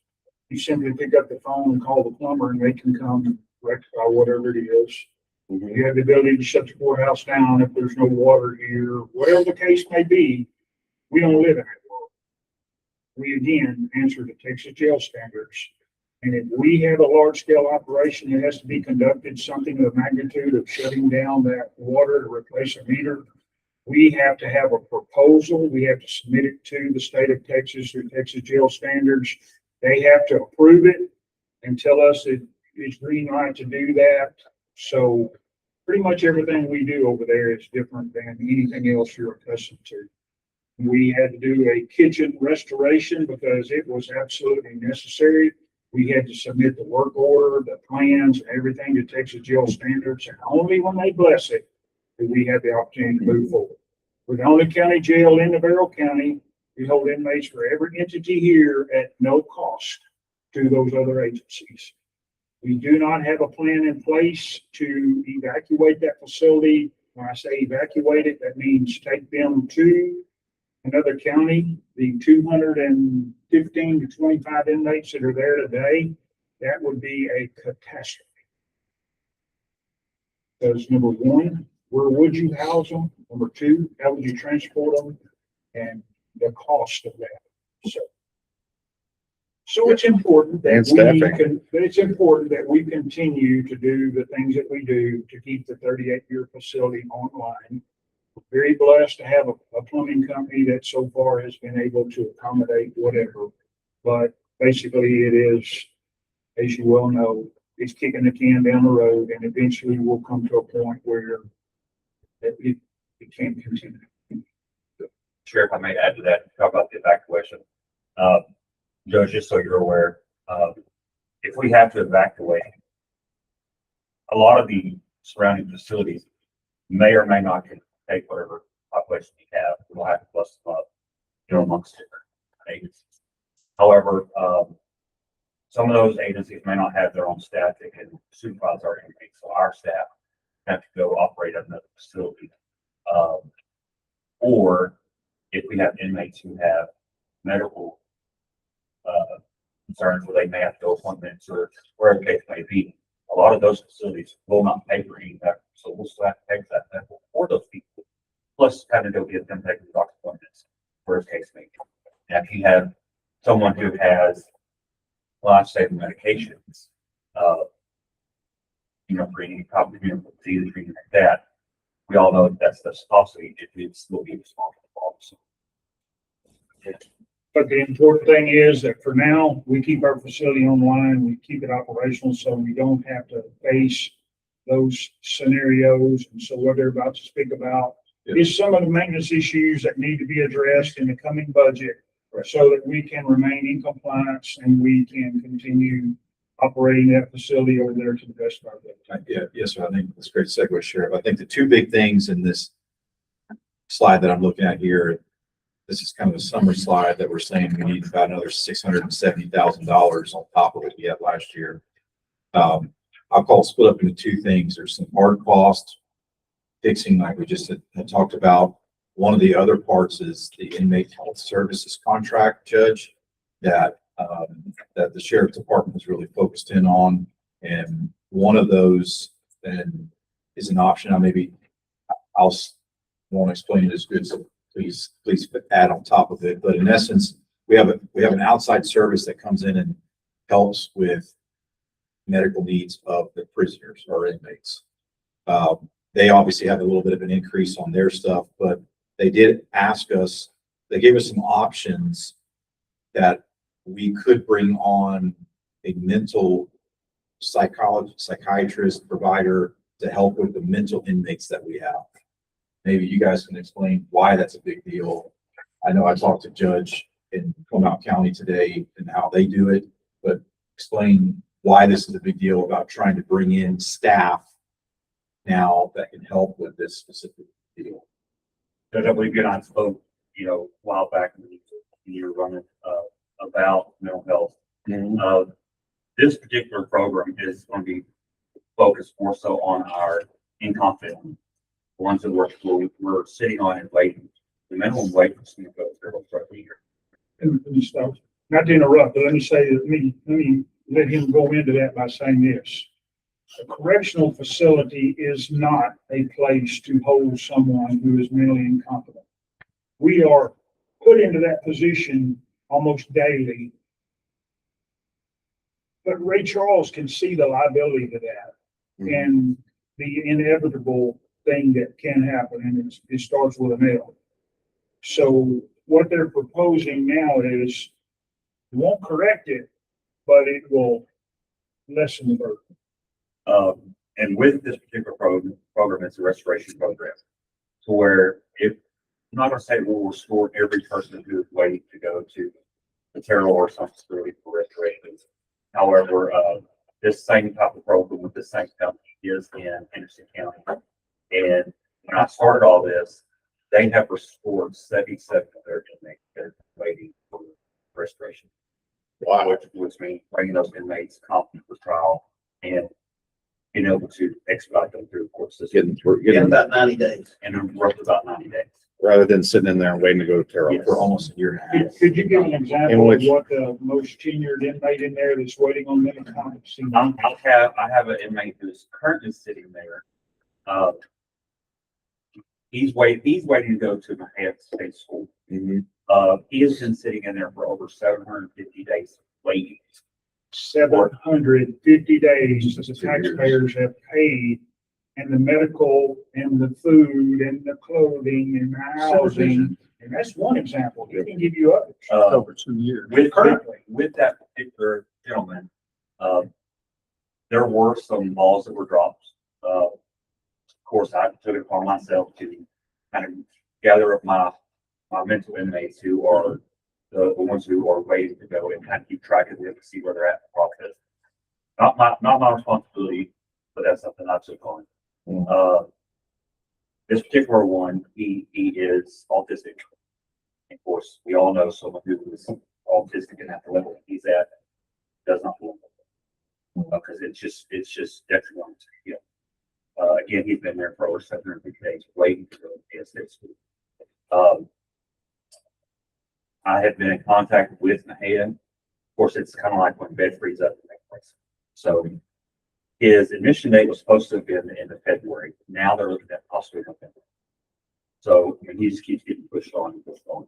you simply pick up the phone and call the plumber and they can come rectify whatever it is. You have the ability to shut the courthouse down if there's no water here, whatever the case may be. We don't live in it. We again answer to Texas jail standards. And if we have a large scale operation that has to be conducted, something of the magnitude of shutting down that water to replace a meter, we have to have a proposal. We have to submit it to the state of Texas through Texas jail standards. They have to approve it and tell us that it's green light to do that. So pretty much everything we do over there is different than anything else you're accustomed to. We had to do a kitchen restoration because it was absolutely necessary. We had to submit the work order, the plans, everything to Texas jail standards, and only when they bless it do we have the opportunity to move forward. We're the only county jail in Navarro County. We hold inmates for every entity here at no cost to those other agencies. We do not have a plan in place to evacuate that facility. When I say evacuate it, that means take them to another county. The 215 to 25 inmates that are there today, that would be a catastrophe. Because number one, where would you house them? Number two, how would you transport them? And the cost of that. So it's important that it's important that we continue to do the things that we do to keep the 38-year facility online. We're very blessed to have a plumbing company that so far has been able to accommodate whatever. But basically it is, as you well know, it's kicking the can down the road, and eventually we'll come to a point where it can't continue. Sheriff, I may add to that, talk about the evacuation. Judge, just so you're aware, if we have to evacuate, a lot of the surrounding facilities may or may not can take whatever population you have. We'll have to bust them up, amongst different agencies. However, some of those agencies may not have their own staff that can supervise our inmates, so our staff have to go operate at another facility. Or if we have inmates who have medical concerns where they may have to go appointments or wherever the case may be, a lot of those facilities will not pay for any medical, so we'll still have to pay for that medical for those people, plus kind of go get them taking doctor appointments, wherever the case may be. Now, if you have someone who has life-saving medications, for any problem, disease or anything like that, we all know that's possibly it will be responsible for. But the important thing is that for now, we keep our facility online, we keep it operational, so we don't have to face those scenarios. And so what they're about to speak about is some of the maintenance issues that need to be addressed in the coming budget so that we can remain in compliance and we can continue operating that facility over there to the best of our ability. Yeah, yes, sir. I think that's a great segue, Sheriff. I think the two big things in this slide that I'm looking at here, this is kind of a summary slide that we're saying we need about another $670,000 on top of what we had last year. I'll call it split up into two things. There's some hard cost fixing, like we just had talked about. One of the other parts is the inmate health services contract, Judge, that the sheriff's department is really focused in on. And one of those then is an option. I'll won't explain it as good, so please add on top of it. But in essence, we have an outside service that comes in and helps with medical needs of the prisoners or inmates. They obviously have a little bit of an increase on their stuff, but they did ask us, they gave us some options that we could bring on a mental psychiatrist provider to help with the mental inmates that we have. Maybe you guys can explain why that's a big deal. I know I talked to Judge in Commissioners County today and how they do it, but explain why this is a big deal about trying to bring in staff now that can help with this specific deal. Judge, I believe you and I spoke, a while back when you were running about mental health. This particular program is going to be focused more so on our incompetent, the ones that we're sitting on and waiting. The minimum wage for some of those for a year. And let me stop. Not to interrupt, but let me let him go into that by saying this. A correctional facility is not a place to hold someone who is mentally incompetent. We are put into that position almost daily. But Ray Charles can see the liability to that and the inevitable thing that can happen, and it starts with an L. So what they're proposing now is won't correct it, but it will lessen the burden. And with this particular program, it's a restoration program. So where I'm not going to say we'll restore every person who is waiting to go to the Terrell or some facility for restoration. However, this same type of program with the same company is in Henderson County. And when I started all this, they have restored 77 of their inmates that are waiting for restoration. Wow. Which means bringing those inmates competent for trial and being able to expedite them through the court system. Getting about 90 days. And roughly about 90 days. rather than sitting in there and waiting to go to Terrell. For almost a year and a half. Could you give an example of which- what the most tenured inmate in there that's waiting on mental competency? I have an inmate who's currently sitting there. He's waiting to go to Manhattan State School. Mhm. He has been sitting in there for over 750 days waiting. 750 days that the taxpayers have paid, and the medical and the food and the clothing and the housing. And that's one example. He can give you others. Over 2 years. With that particular gentleman, there were some balls that were dropped. Of course, I took it upon myself to kind of gather up my mental inmates who are the ones who are waiting to go and kind of keep track of them to see where they're at in the process. Not my responsibility, but that's something I took on. This particular one, he is autistic. Of course, we all know someone who is autistic and at the level he's at does not belong because it's just detrimental to him. Again, he's been there for over 750 days waiting to go to ASA school. I have been in contact with Mahia. Of course, it's kind of like when bed frees up in that place. So his admission date was supposed to have been the end of February. Now they're looking at possibly November. So I mean, he just keeps getting pushed on and pushed on.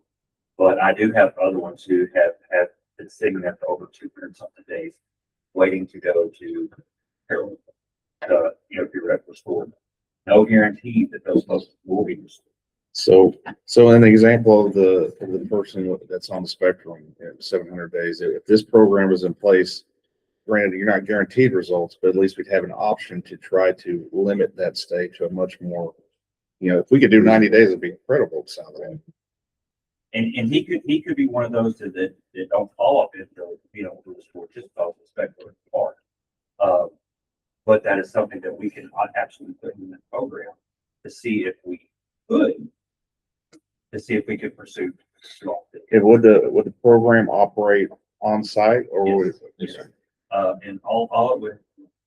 But I do have other ones who have been sitting there for over 200 something days, waiting to go to Carroll, be restored. No guarantee that those folks will be restored. So an example of the person that's on the spectrum, 700 days, if this program is in place, granted, you're not guaranteed results, but at least we'd have an option to try to limit that stay to a much more, if we could do 90 days, it'd be incredible. It sounds like. And he could be one of those that don't follow up into the sport just because the spectrum part. But that is something that we can absolutely put in the program to see if we could pursue. Would the program operate on site or would it? Yes, sir. And all it would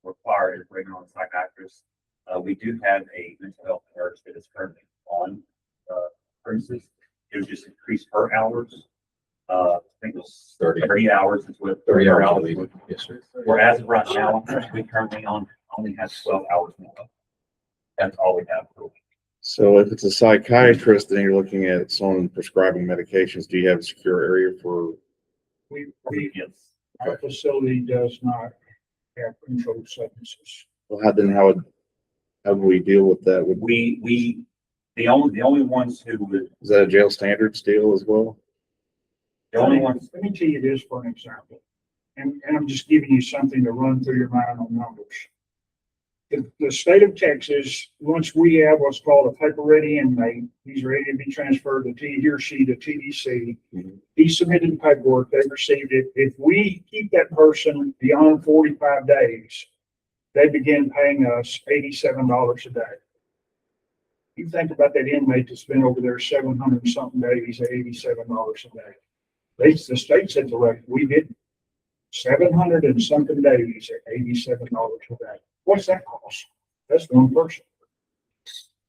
require is bringing on a psychiatrist. We do have a mental health nurse that is currently on premises. It would just increase her hours. I think it was 30 hours is what 30 hours a hours week. would- Yes, sir. Whereas of right now, we currently only have 12 hours more. That's all we have per week. So if it's a psychiatrist, then you're looking at someone prescribing medications. Do you have a secure area for? Yes. Our facility does not have controlled substances. Well, how would we deal with that? The only ones who would, Is that a jail standards deal as well? the only ones, Let me tell you this for an example, and I'm just giving you something to run through your mind on numbers. The state of Texas, once we have what's called a paper-ready inmate, he's ready to be transferred to he or she to TDC. Mhm. He submitted the paperwork, they received it. If we keep that person beyond 45 days, they begin paying us $87 a day. You think about that inmate that's been over there 700 something days, at $87 a day. The state said to us, we did 700 and something days at $87 a day. What's that cost? That's one person.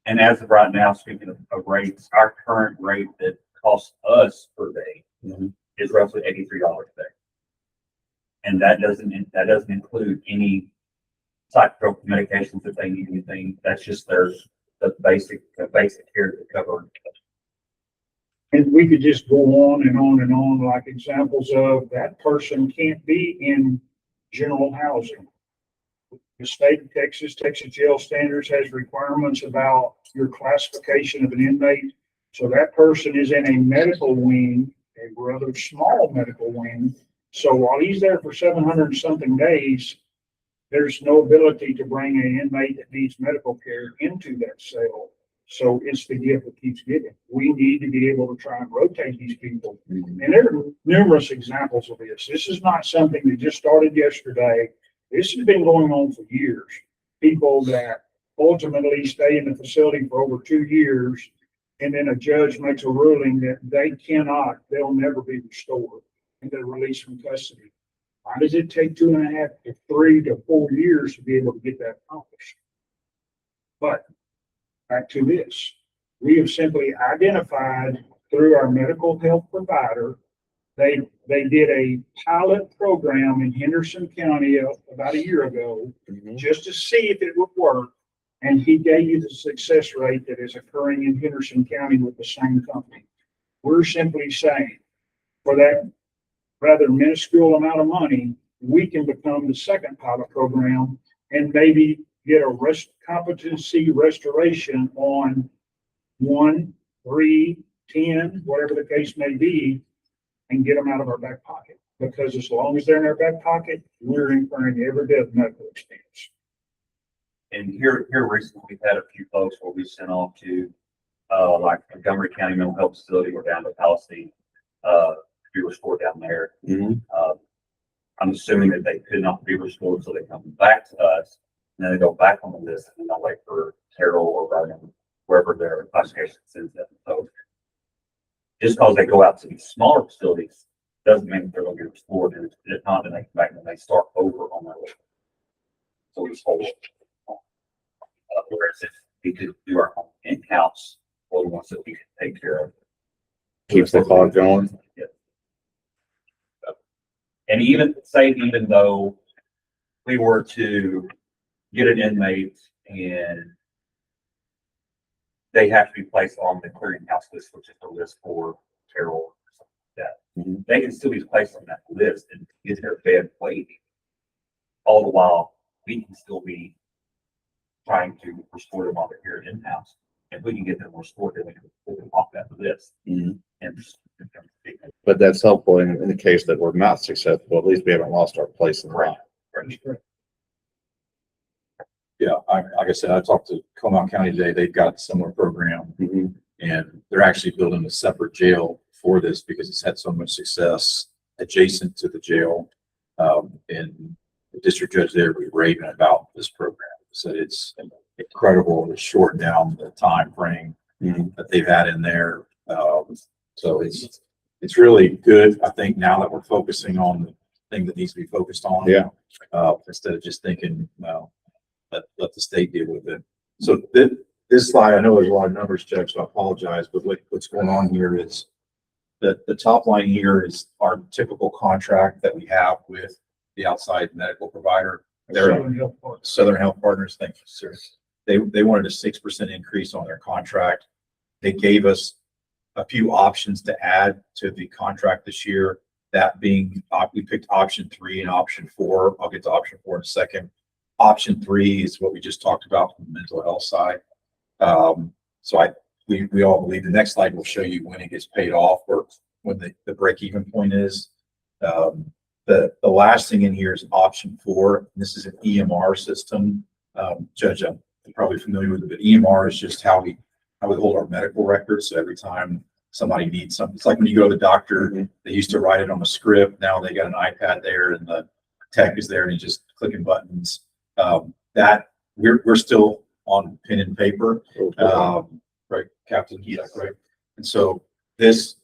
and as of right now, speaking of rates, our current rate that costs us per day is roughly $83 a day. And that doesn't include any psychotropic medications if they need anything. That's just the basic care to cover. And we could just go on and on and on, like examples of that person can't be in general housing. The state of Texas jail standards has requirements about your classification of an inmate. So that person is in a medical wing, a rather small medical wing. So while he's there for 700 and something days, there's no ability to bring an inmate that needs medical care into that cell. So it's the gift that keeps giving. We need to be able to try and rotate these people. And there are numerous examples of this. This is not something that just started yesterday. This has been going on for years. People that ultimately stay in the facility for over 2 years, and then a judge makes a ruling that they'll never be restored, and they're released from custody. Why does it take 2.5 to 3 to 4 years to be able to get that accomplished? But back to this, we have simply identified through our medical health provider, they did a pilot program in Henderson County about a year ago, just to see if it would work. And he gave you the success rate that is occurring in Henderson County with the same company. We're simply saying for that rather minuscule amount of money, we can become the second pilot program and maybe get a competency restoration on 1, 3, 10, whatever the case may be, and get them out of our back pocket. Because as long as they're in our back pocket, we're incurring every bit of medical expense. And here recently, we've had a few folks where we sent off to like Montgomery County Mental Health Facility, we're down to Palestine, be restored down there. Mhm. I'm assuming that they could not be restored, so they come back to us, and then they go back on the list, and they'll wait for Terrell or Ryan, wherever their classification sends them. So just because they go out to these smaller facilities doesn't mean that they're going to be restored. And if not, then they come back and they start over on their list. So this whole, whereas if we could do our own in-house, or the ones that we could take care of. Keeps the clock going. Yeah. And even though we were to get an inmate and they have to be placed on the clearinghouse list, which is the list for Terrell or something like that. Mhm. They can still be placed on that list and get their bed waiting. All the while, we can still be trying to restore them while they're here in-house. If we can get them restored, then we can pull them off that list. Mhm. And But that's helpful in the case that we're not successful. At least we haven't lost our place in the line. Yeah, like I said, I talked to Comal County today. They've got a similar program, Mhm. and they're actually building a separate jail for this because it's had so much success adjacent to the jail. And the district judge there was raving about this program. Said it's incredible to shorten down the time frame Mhm. that they've had in there. So it's really good. I think now that we're focusing on the thing that needs to be focused on. Yeah. Instead of just thinking, well, let the state deal with it. So this slide, I know there's a lot of numbers, Judge, so I apologize, but what's going on here is that the top line here is our typical contract that we have with the outside medical provider. They're Southern Health Partners. Thank you, sir. They wanted a 6% increase on their contract. They gave us a few options to add to the contract this year. That being, we picked option 3 and option 4. I'll get to option 4 in a second. Option 3 is what we just talked about from the mental health side. We all believe the next slide will show you when it gets paid off or when the break-even point is. The last thing in here is option 4. This is an EMR system. Judge, I'm probably familiar with it, but EMR is just how we hold our medical records. So every time somebody needs something, it's like when you go to the doctor, they used to write it on a script. Now they got an iPad there and the tech is there and you just clicking buttons. That we're still on pen and paper. Right, Captain? Yes. Right. And so this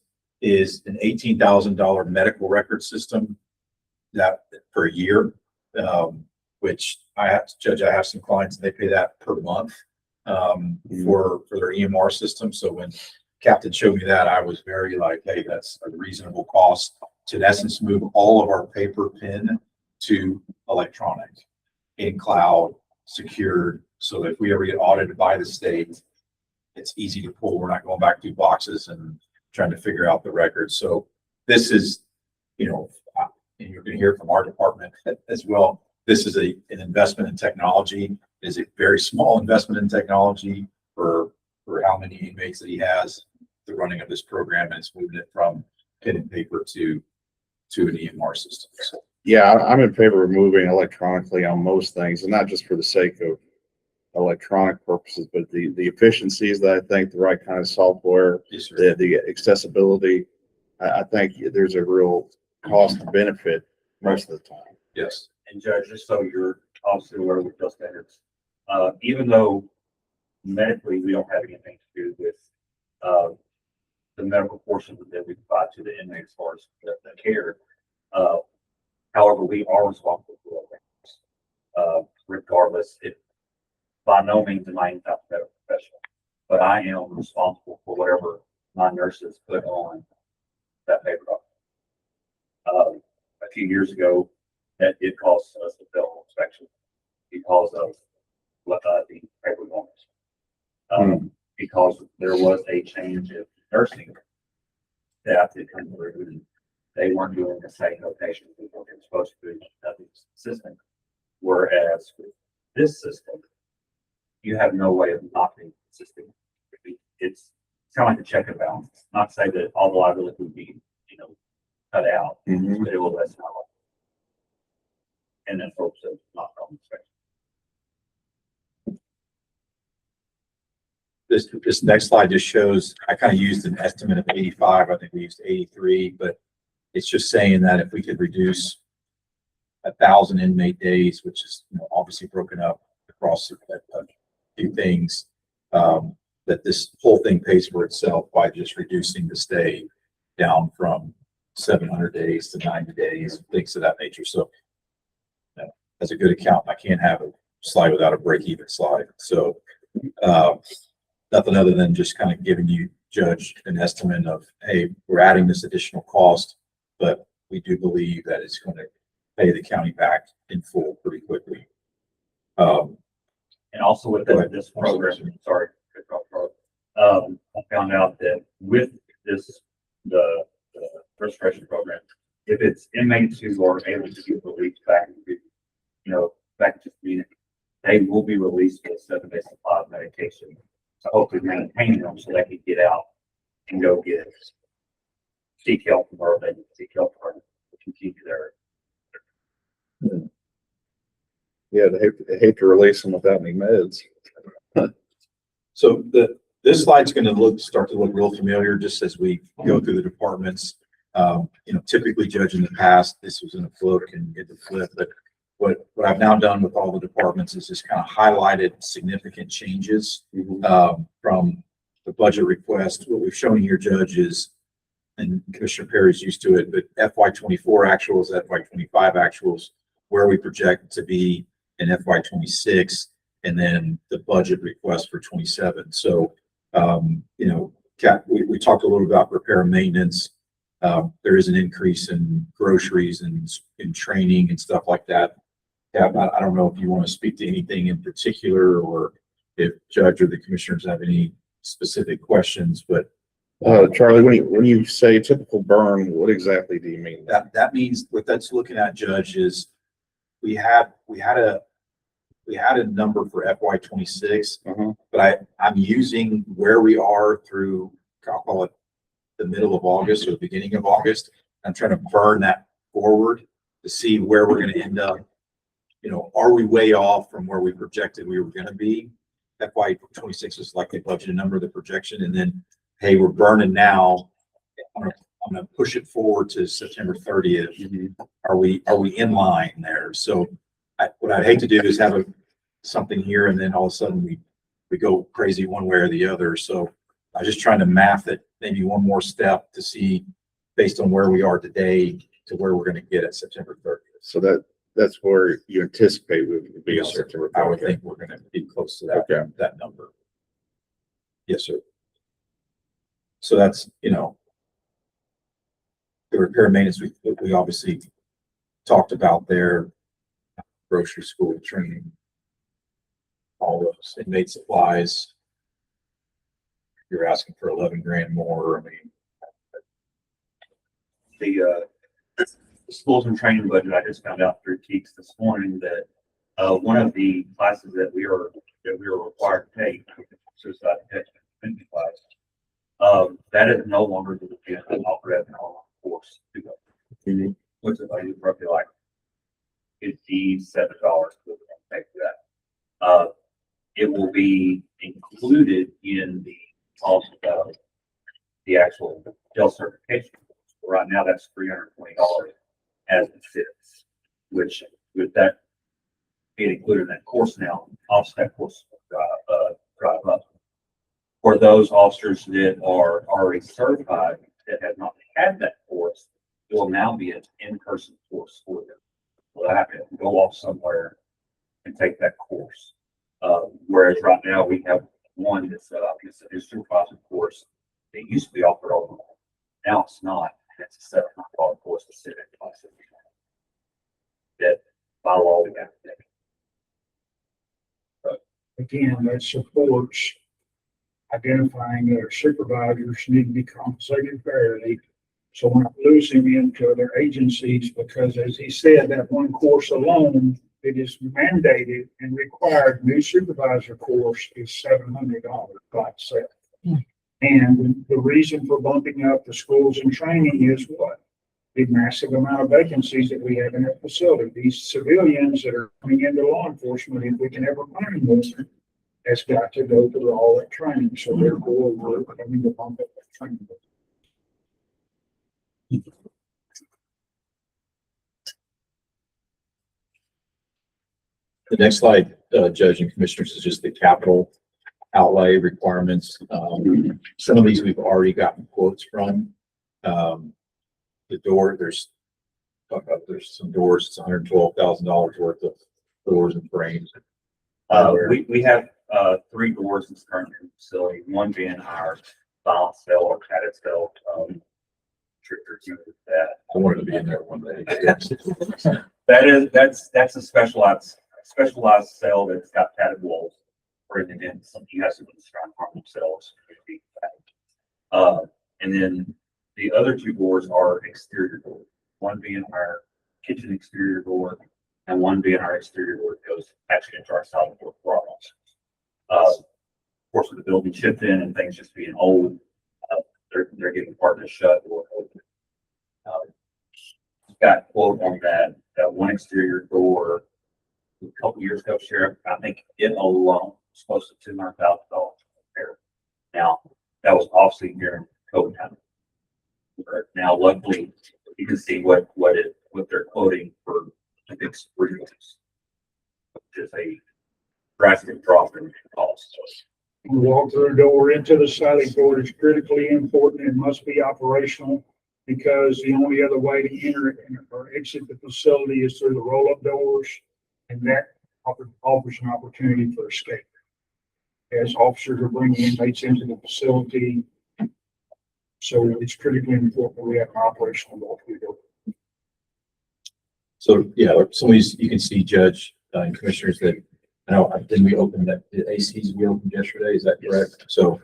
is an $18,000 medical record system that per year, which I have some clients and they pay that per month for their EMR system. So when Captain showed me that, I was very like, hey, that's a reasonable cost to in essence move all of our paper pen to electronic in cloud secured. So that if we ever get audited by the state, it's easy to pull. We're not going back through boxes and trying to figure out the records. So this is, and you're going to hear from our department as well. This is an investment in technology. It is a very small investment in technology for how many inmates that he has, the running of this program, and it's moving it from pen and paper to an EMR system. So, Yeah, I'm in favor of moving electronically on most things, and not just for the sake of electronic purposes, but the efficiencies that I think, the right kind of software, yes, sir. the accessibility. I think there's a real cost benefit most of the time. Yes. And Judge, just so you're obviously aware with those standards, even though medically we don't have anything to do with the medical portion that we provide to the inmate as far as the care, however, we are responsible for those, regardless. If by no means am I not a medical professional, but I am responsible for whatever my nurses put on that paper document. A few years ago, that it cost us a federal inspection because of what the paper owners. Because there was a change in nursing staff that come through and they weren't doing the same notation as what they were supposed to do in the system. Whereas with this system, you have no way of not being consistent. It's kind of like a check and balance. Not to say that all the liability would be, cut out, Mhm. but it will lessen our life. And then folks have not gone inspection. this next slide just shows, I kind of used an estimate of 85. I think we used 83, but it's just saying that if we could reduce 1,000 inmate days, which is, you know, obviously broken up across a few things, that this whole thing pays for itself by just reducing the stay down from 700 days to 90 days, things of that nature. So as a good accountant, I can't have a slide without a break-even slide. So nothing other than just kind of giving you, Judge, an estimate of, hey, we're adding this additional cost, but we do believe that it's going to pay the county back in full pretty quickly. And also with this program, sorry, I found out that with this, the restoration program, if it's inmates who are able to get released back, back to community, they will be released with a 7-day supply of medication. So hopefully maintain them so they can get out and go seek help where they can seek help or continue their. Yeah, they hate to release them without any meds. So this slide's going to start to look real familiar just as we go through the departments. Typically, Judge, in the past, this was in a float and get the flip, but what I've now done with all the departments is just kind of highlighted significant changes from the budget request. What we've shown here, Judge, is, and Commissioner Perry's used to it, but FY24 actuals, FY25 actuals, where we project to be in FY26, and then the budget request for 27. So, we talked a little about repair and maintenance. There is an increase in groceries and in training and stuff like that. Yeah, I don't know if you want to speak to anything in particular, or if Judge or the commissioners have any specific questions, but Charlie, when you say typical burn, what exactly do you mean? that means what that's looking at, Judge, is we had a number for FY26, but I'm using where we are through, I'll call it the middle of August or the beginning of August. I'm trying to burn that forward to see where we're going to end up. Are we way off from where we projected we were going to be? FY26 is like the budgeted number, the projection, and then, hey, we're burning now. I'm gonna push it forward to September 30th. Are we in line there? So what I'd hate to do is have something here and then all of a sudden we go crazy one way or the other. So I'm just trying to math it maybe one more step to see, based on where we are today, to where we're going to get at September 30th. So that's where you anticipate we would be on Yes, sir. September. I would think we're going to be close to that number. Yes, sir. So that's, the repair and maintenance we obviously talked about there, grocery, school, training, all those inmate supplies. You're asking for 11 grand more. I mean, The schools and training budget, I just found out through Teeks this morning that one of the classes that we are required to take, suicide detection class, that is no longer going to be offered as an online course to go. Which is roughly like $57 to pay for that. It will be included in the cost of the actual jail certification. Right now, that's $320 as it sits, which with that being included in that course now, obviously that course drive up. For those officers that are already certified that have not had that course, it will now be an in-person course for them. They'll have to go off somewhere and take that course. Whereas right now we have one that's it's a supervisor course. It used to be offered all over. Now it's not. It's a $700 course to sit in class. That by law we have to take. Again, that supports identifying that our supervisors need to be compensated fairly. So we're not losing into other agencies, because as he said, that one course alone, it is mandated and required. New supervisor course is $700 by itself. And the reason for bumping up the schools and training is what? The massive amount of vacancies that we have in our facility. These civilians that are coming into law enforcement, if we can ever find them, has got to go through all that training, so therefore we're coming upon that training. The next slide, Judge and Commissioners, is just the capital outlay requirements. Some of these we've already gotten quotes from. The door, there's some doors, it's $112,000 worth of doors and frames. We have, 3 doors in this current facility, one being our style cell or padded cell, that. I wanted to be in there one day. That's a specialized cell that's got padded walls. Or then some, you have some strong harm themselves. And then the other 2 doors are exterior doors, one being our kitchen exterior door and one being our exterior door that goes actually into our solid door problems. Of course, with the building shipped in and things just being old, they're getting partners shut or open. Got a quote on that one exterior door a couple years ago, Sheriff. I think it alone was close to $200,000 repair. Now, that was obviously during COVID time. Now, luckily, you can see what they're quoting for the big rooms, which is a drastic drop in cost. We walk through the door into the silent door is critically important and must be operational, because the only other way to enter or exit the facility is through the roll-up doors, and that offers an opportunity for escape. As officers are bringing inmates into the facility, so it's critically important we have an operational door. So, yeah, some of these, you can see, Judge and Commissioners, that, I know, didn't we open the ACs we opened yesterday? Is that correct? So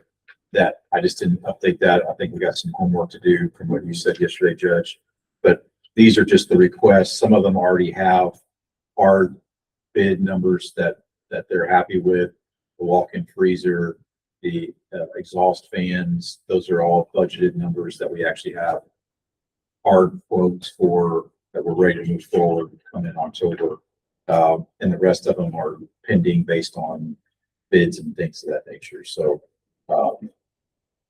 that, I just didn't update that. I think we got some homework to do from what you said yesterday, Judge. But these are just the requests. Some of them already have hard bid numbers that they're happy with. The walk-in freezer, the exhaust fans, those are all budgeted numbers that we actually have hard quotes for, that we're ready to move forward, come in October. And the rest of them are pending based on bids and things of that nature. So,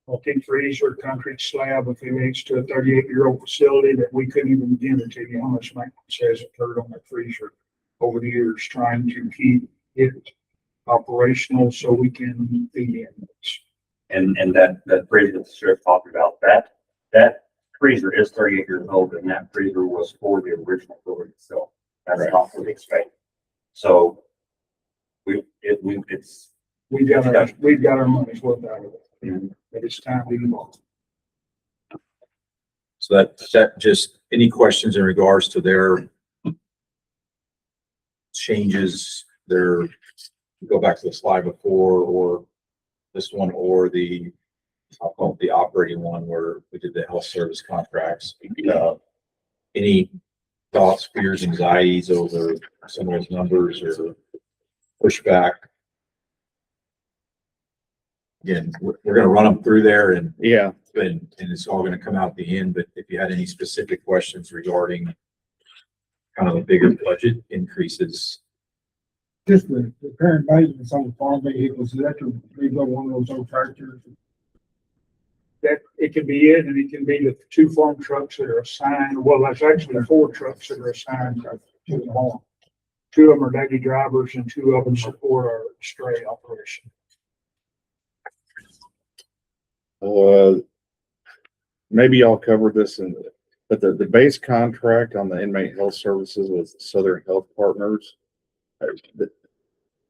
Walk-in freezer, concrete slab affiliates to a 38-year-old facility that we couldn't even begin to tell you how much maintenance has occurred on that freezer over the years, trying to keep it operational so we can feed inmates. And that freezer that the sheriff talked about, that freezer is 38 years old, and that freezer was for the original building itself. That's not for the expansion. So we've got our money's worth out of it. But it's time to move on. so that just, any questions in regards to their changes, go back to the slide before, or this one, or I'll call it the operating one where we did the health service contracts. Any thoughts, fears, anxieties over some of those numbers or pushback? Again, we're going to run them through there and Yeah, it's all going to come out at the end. But if you had any specific questions regarding kind of the bigger budget increases. Just the current maintenance on farm vehicles, is that to rebuild one of those old tractors? That it can be it, and it can be the 2 farm trucks that are assigned. Well, that's actually 4 trucks that are assigned to the farm. 2 of them are daily drivers, and 2 of them support our stray operation. maybe y'all covered this but the base contract on the inmate health services with Southern Health Partners,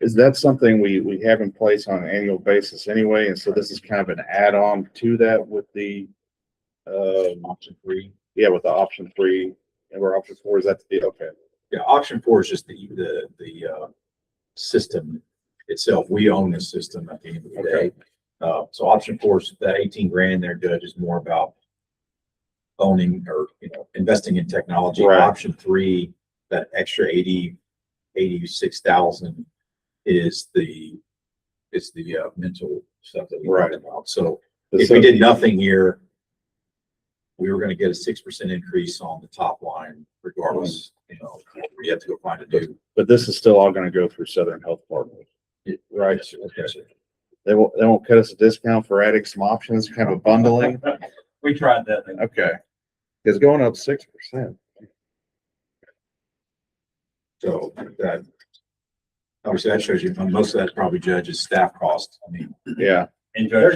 is that something we have in place on an annual basis anyway? And so this is kind of an add-on to that with the Option 3. yeah, with the option 3 or option 4, is that okay? Yeah, option 4 is just the system itself. We own the system at the end of the day. So option 4 is that 18 grand there, Judge, is more about owning or, investing in technology. Right. Option 3, that extra 86,000 is the mental stuff that we Right. talked about. So if we did nothing here, we were going to get a 6% increase on the top line regardless. We have to go find a new. But this is still all going to go through Southern Health Partners. Right, okay. They won't cut us a discount for adding some options, kind of a bundling? We tried that. Okay. It's going up 6%. So that, obviously that shows you, most of that's probably Judge's staff cost. I mean, Yeah, And Judge,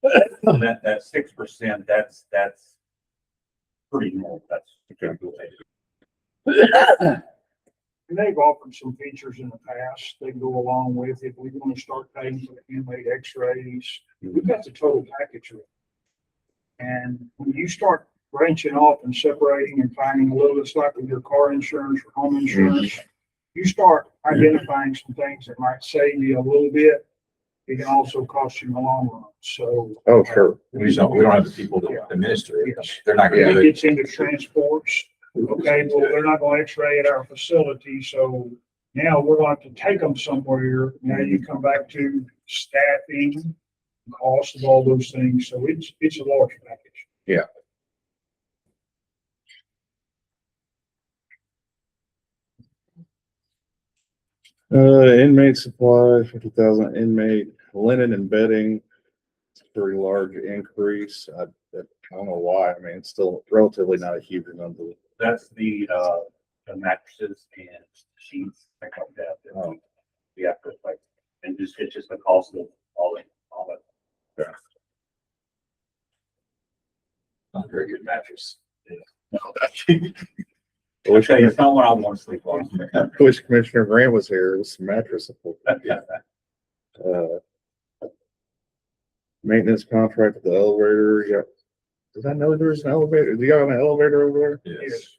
that 6%, that's pretty normal. That's. Okay. And they've offered some features in the past that go along with it. We want to start paying for the inmate x-rays. We've got the total package. And when you start branching off and separating and finding a little, it's like with your car insurance or home insurance, you start identifying some things that might save you a little bit. It can also cost you in the long run. So. oh, sure. we don't have the people to administer it. Yes. They're not gonna It do it. gets into transports. Okay, well, they're not gonna x-ray at our facility, so now we're going to take them somewhere. Now you come back to staffing, cost of all those things, so it's a large package. Yeah. Inmate supply, 50,000 inmate, linen and bedding. It's a pretty large increase. I don't know why. I mean, it's still relatively not a huge number. That's the mattresses and sheets, things like that. We have to like, and just, it's just the cost of all that. Not a very good mattress. I wish, Okay, it's not what I want to sleep on. I wish Commissioner Grant was here. It was some mattress support. Maintenance contract with the elevator. Yeah. Did I know there was an elevator? Do you got an elevator over there? Yes.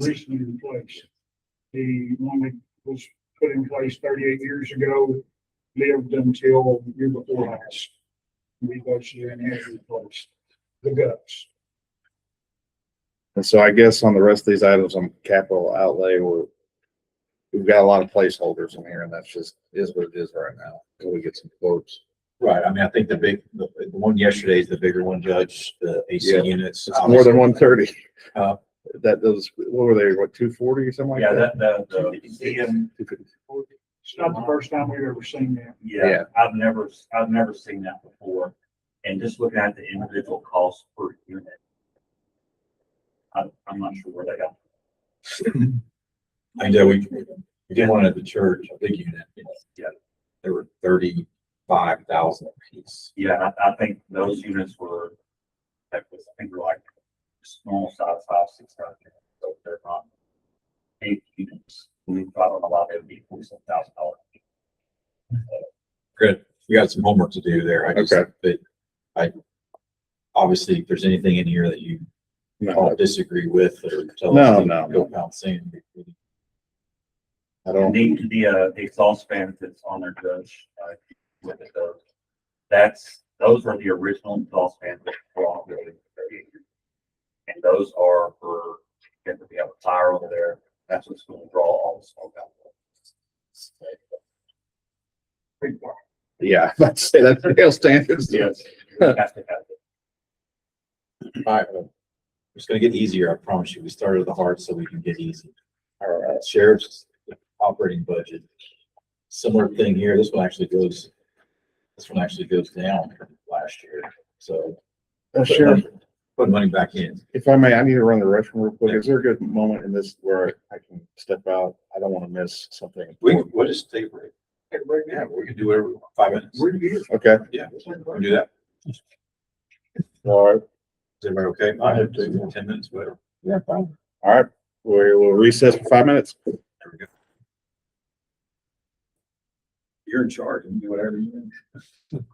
Recently replaced. The one that was put in place 38 years ago lived until year before last. We budgeted and had replaced the guts. And so I guess on the rest of these items on capital outlay, we've got a lot of placeholders in here, and that's just is what it is right now. Until we get some quotes. Right, I mean, I think the one yesterday is the bigger one, Judge, the AC Yeah. units. It's more than 130. Uh, Those, what were they, what, 240 or something like Yeah, that? the museum, It's not the first time we've ever seen that. yeah, I've never seen that before. And just looking at the individual costs per unit. I'm not sure where they got. I know we did one at the church, a big unit. Yeah, there were 35,000 a piece. Yeah, I think those units were, I think were like normal size, 5,000-6,000. So they're not 8 units. I don't know why they would be $47,000. Good, we got some homework to do there. I just, Okay. but obviously, if there's anything in here that you all No, disagree with or tell No, us to no, go out saying. I And don't. the exhaust fan that's on their Judge, with it, those are the original exhaust fans that were on the building. And those are for, we have a tire over there, that's what's going to draw all the smoke out. Pretty far. Yeah, let's say that's the scale standards. Yes. We have to have it. All right, well, it's gonna get easier, I promise you. We started with the hard so we can get easy. Our sheriff's operating budget, similar thing here. This one actually goes down from last year. So Sheriff, put money back in. if I may, I need to run the restroom real quick. Is there a good moment in this where I can step out? I don't want to miss something. We'll just take a break. Take a break now. We can do whatever, we want. 5 minutes. We're here. Okay, Yeah, we'll do that. all right, Is everybody okay? I have to. 10 minutes, whatever. Yeah, fine. all right. We'll recess for 5 minutes. There we go. You're in charge and do whatever you want.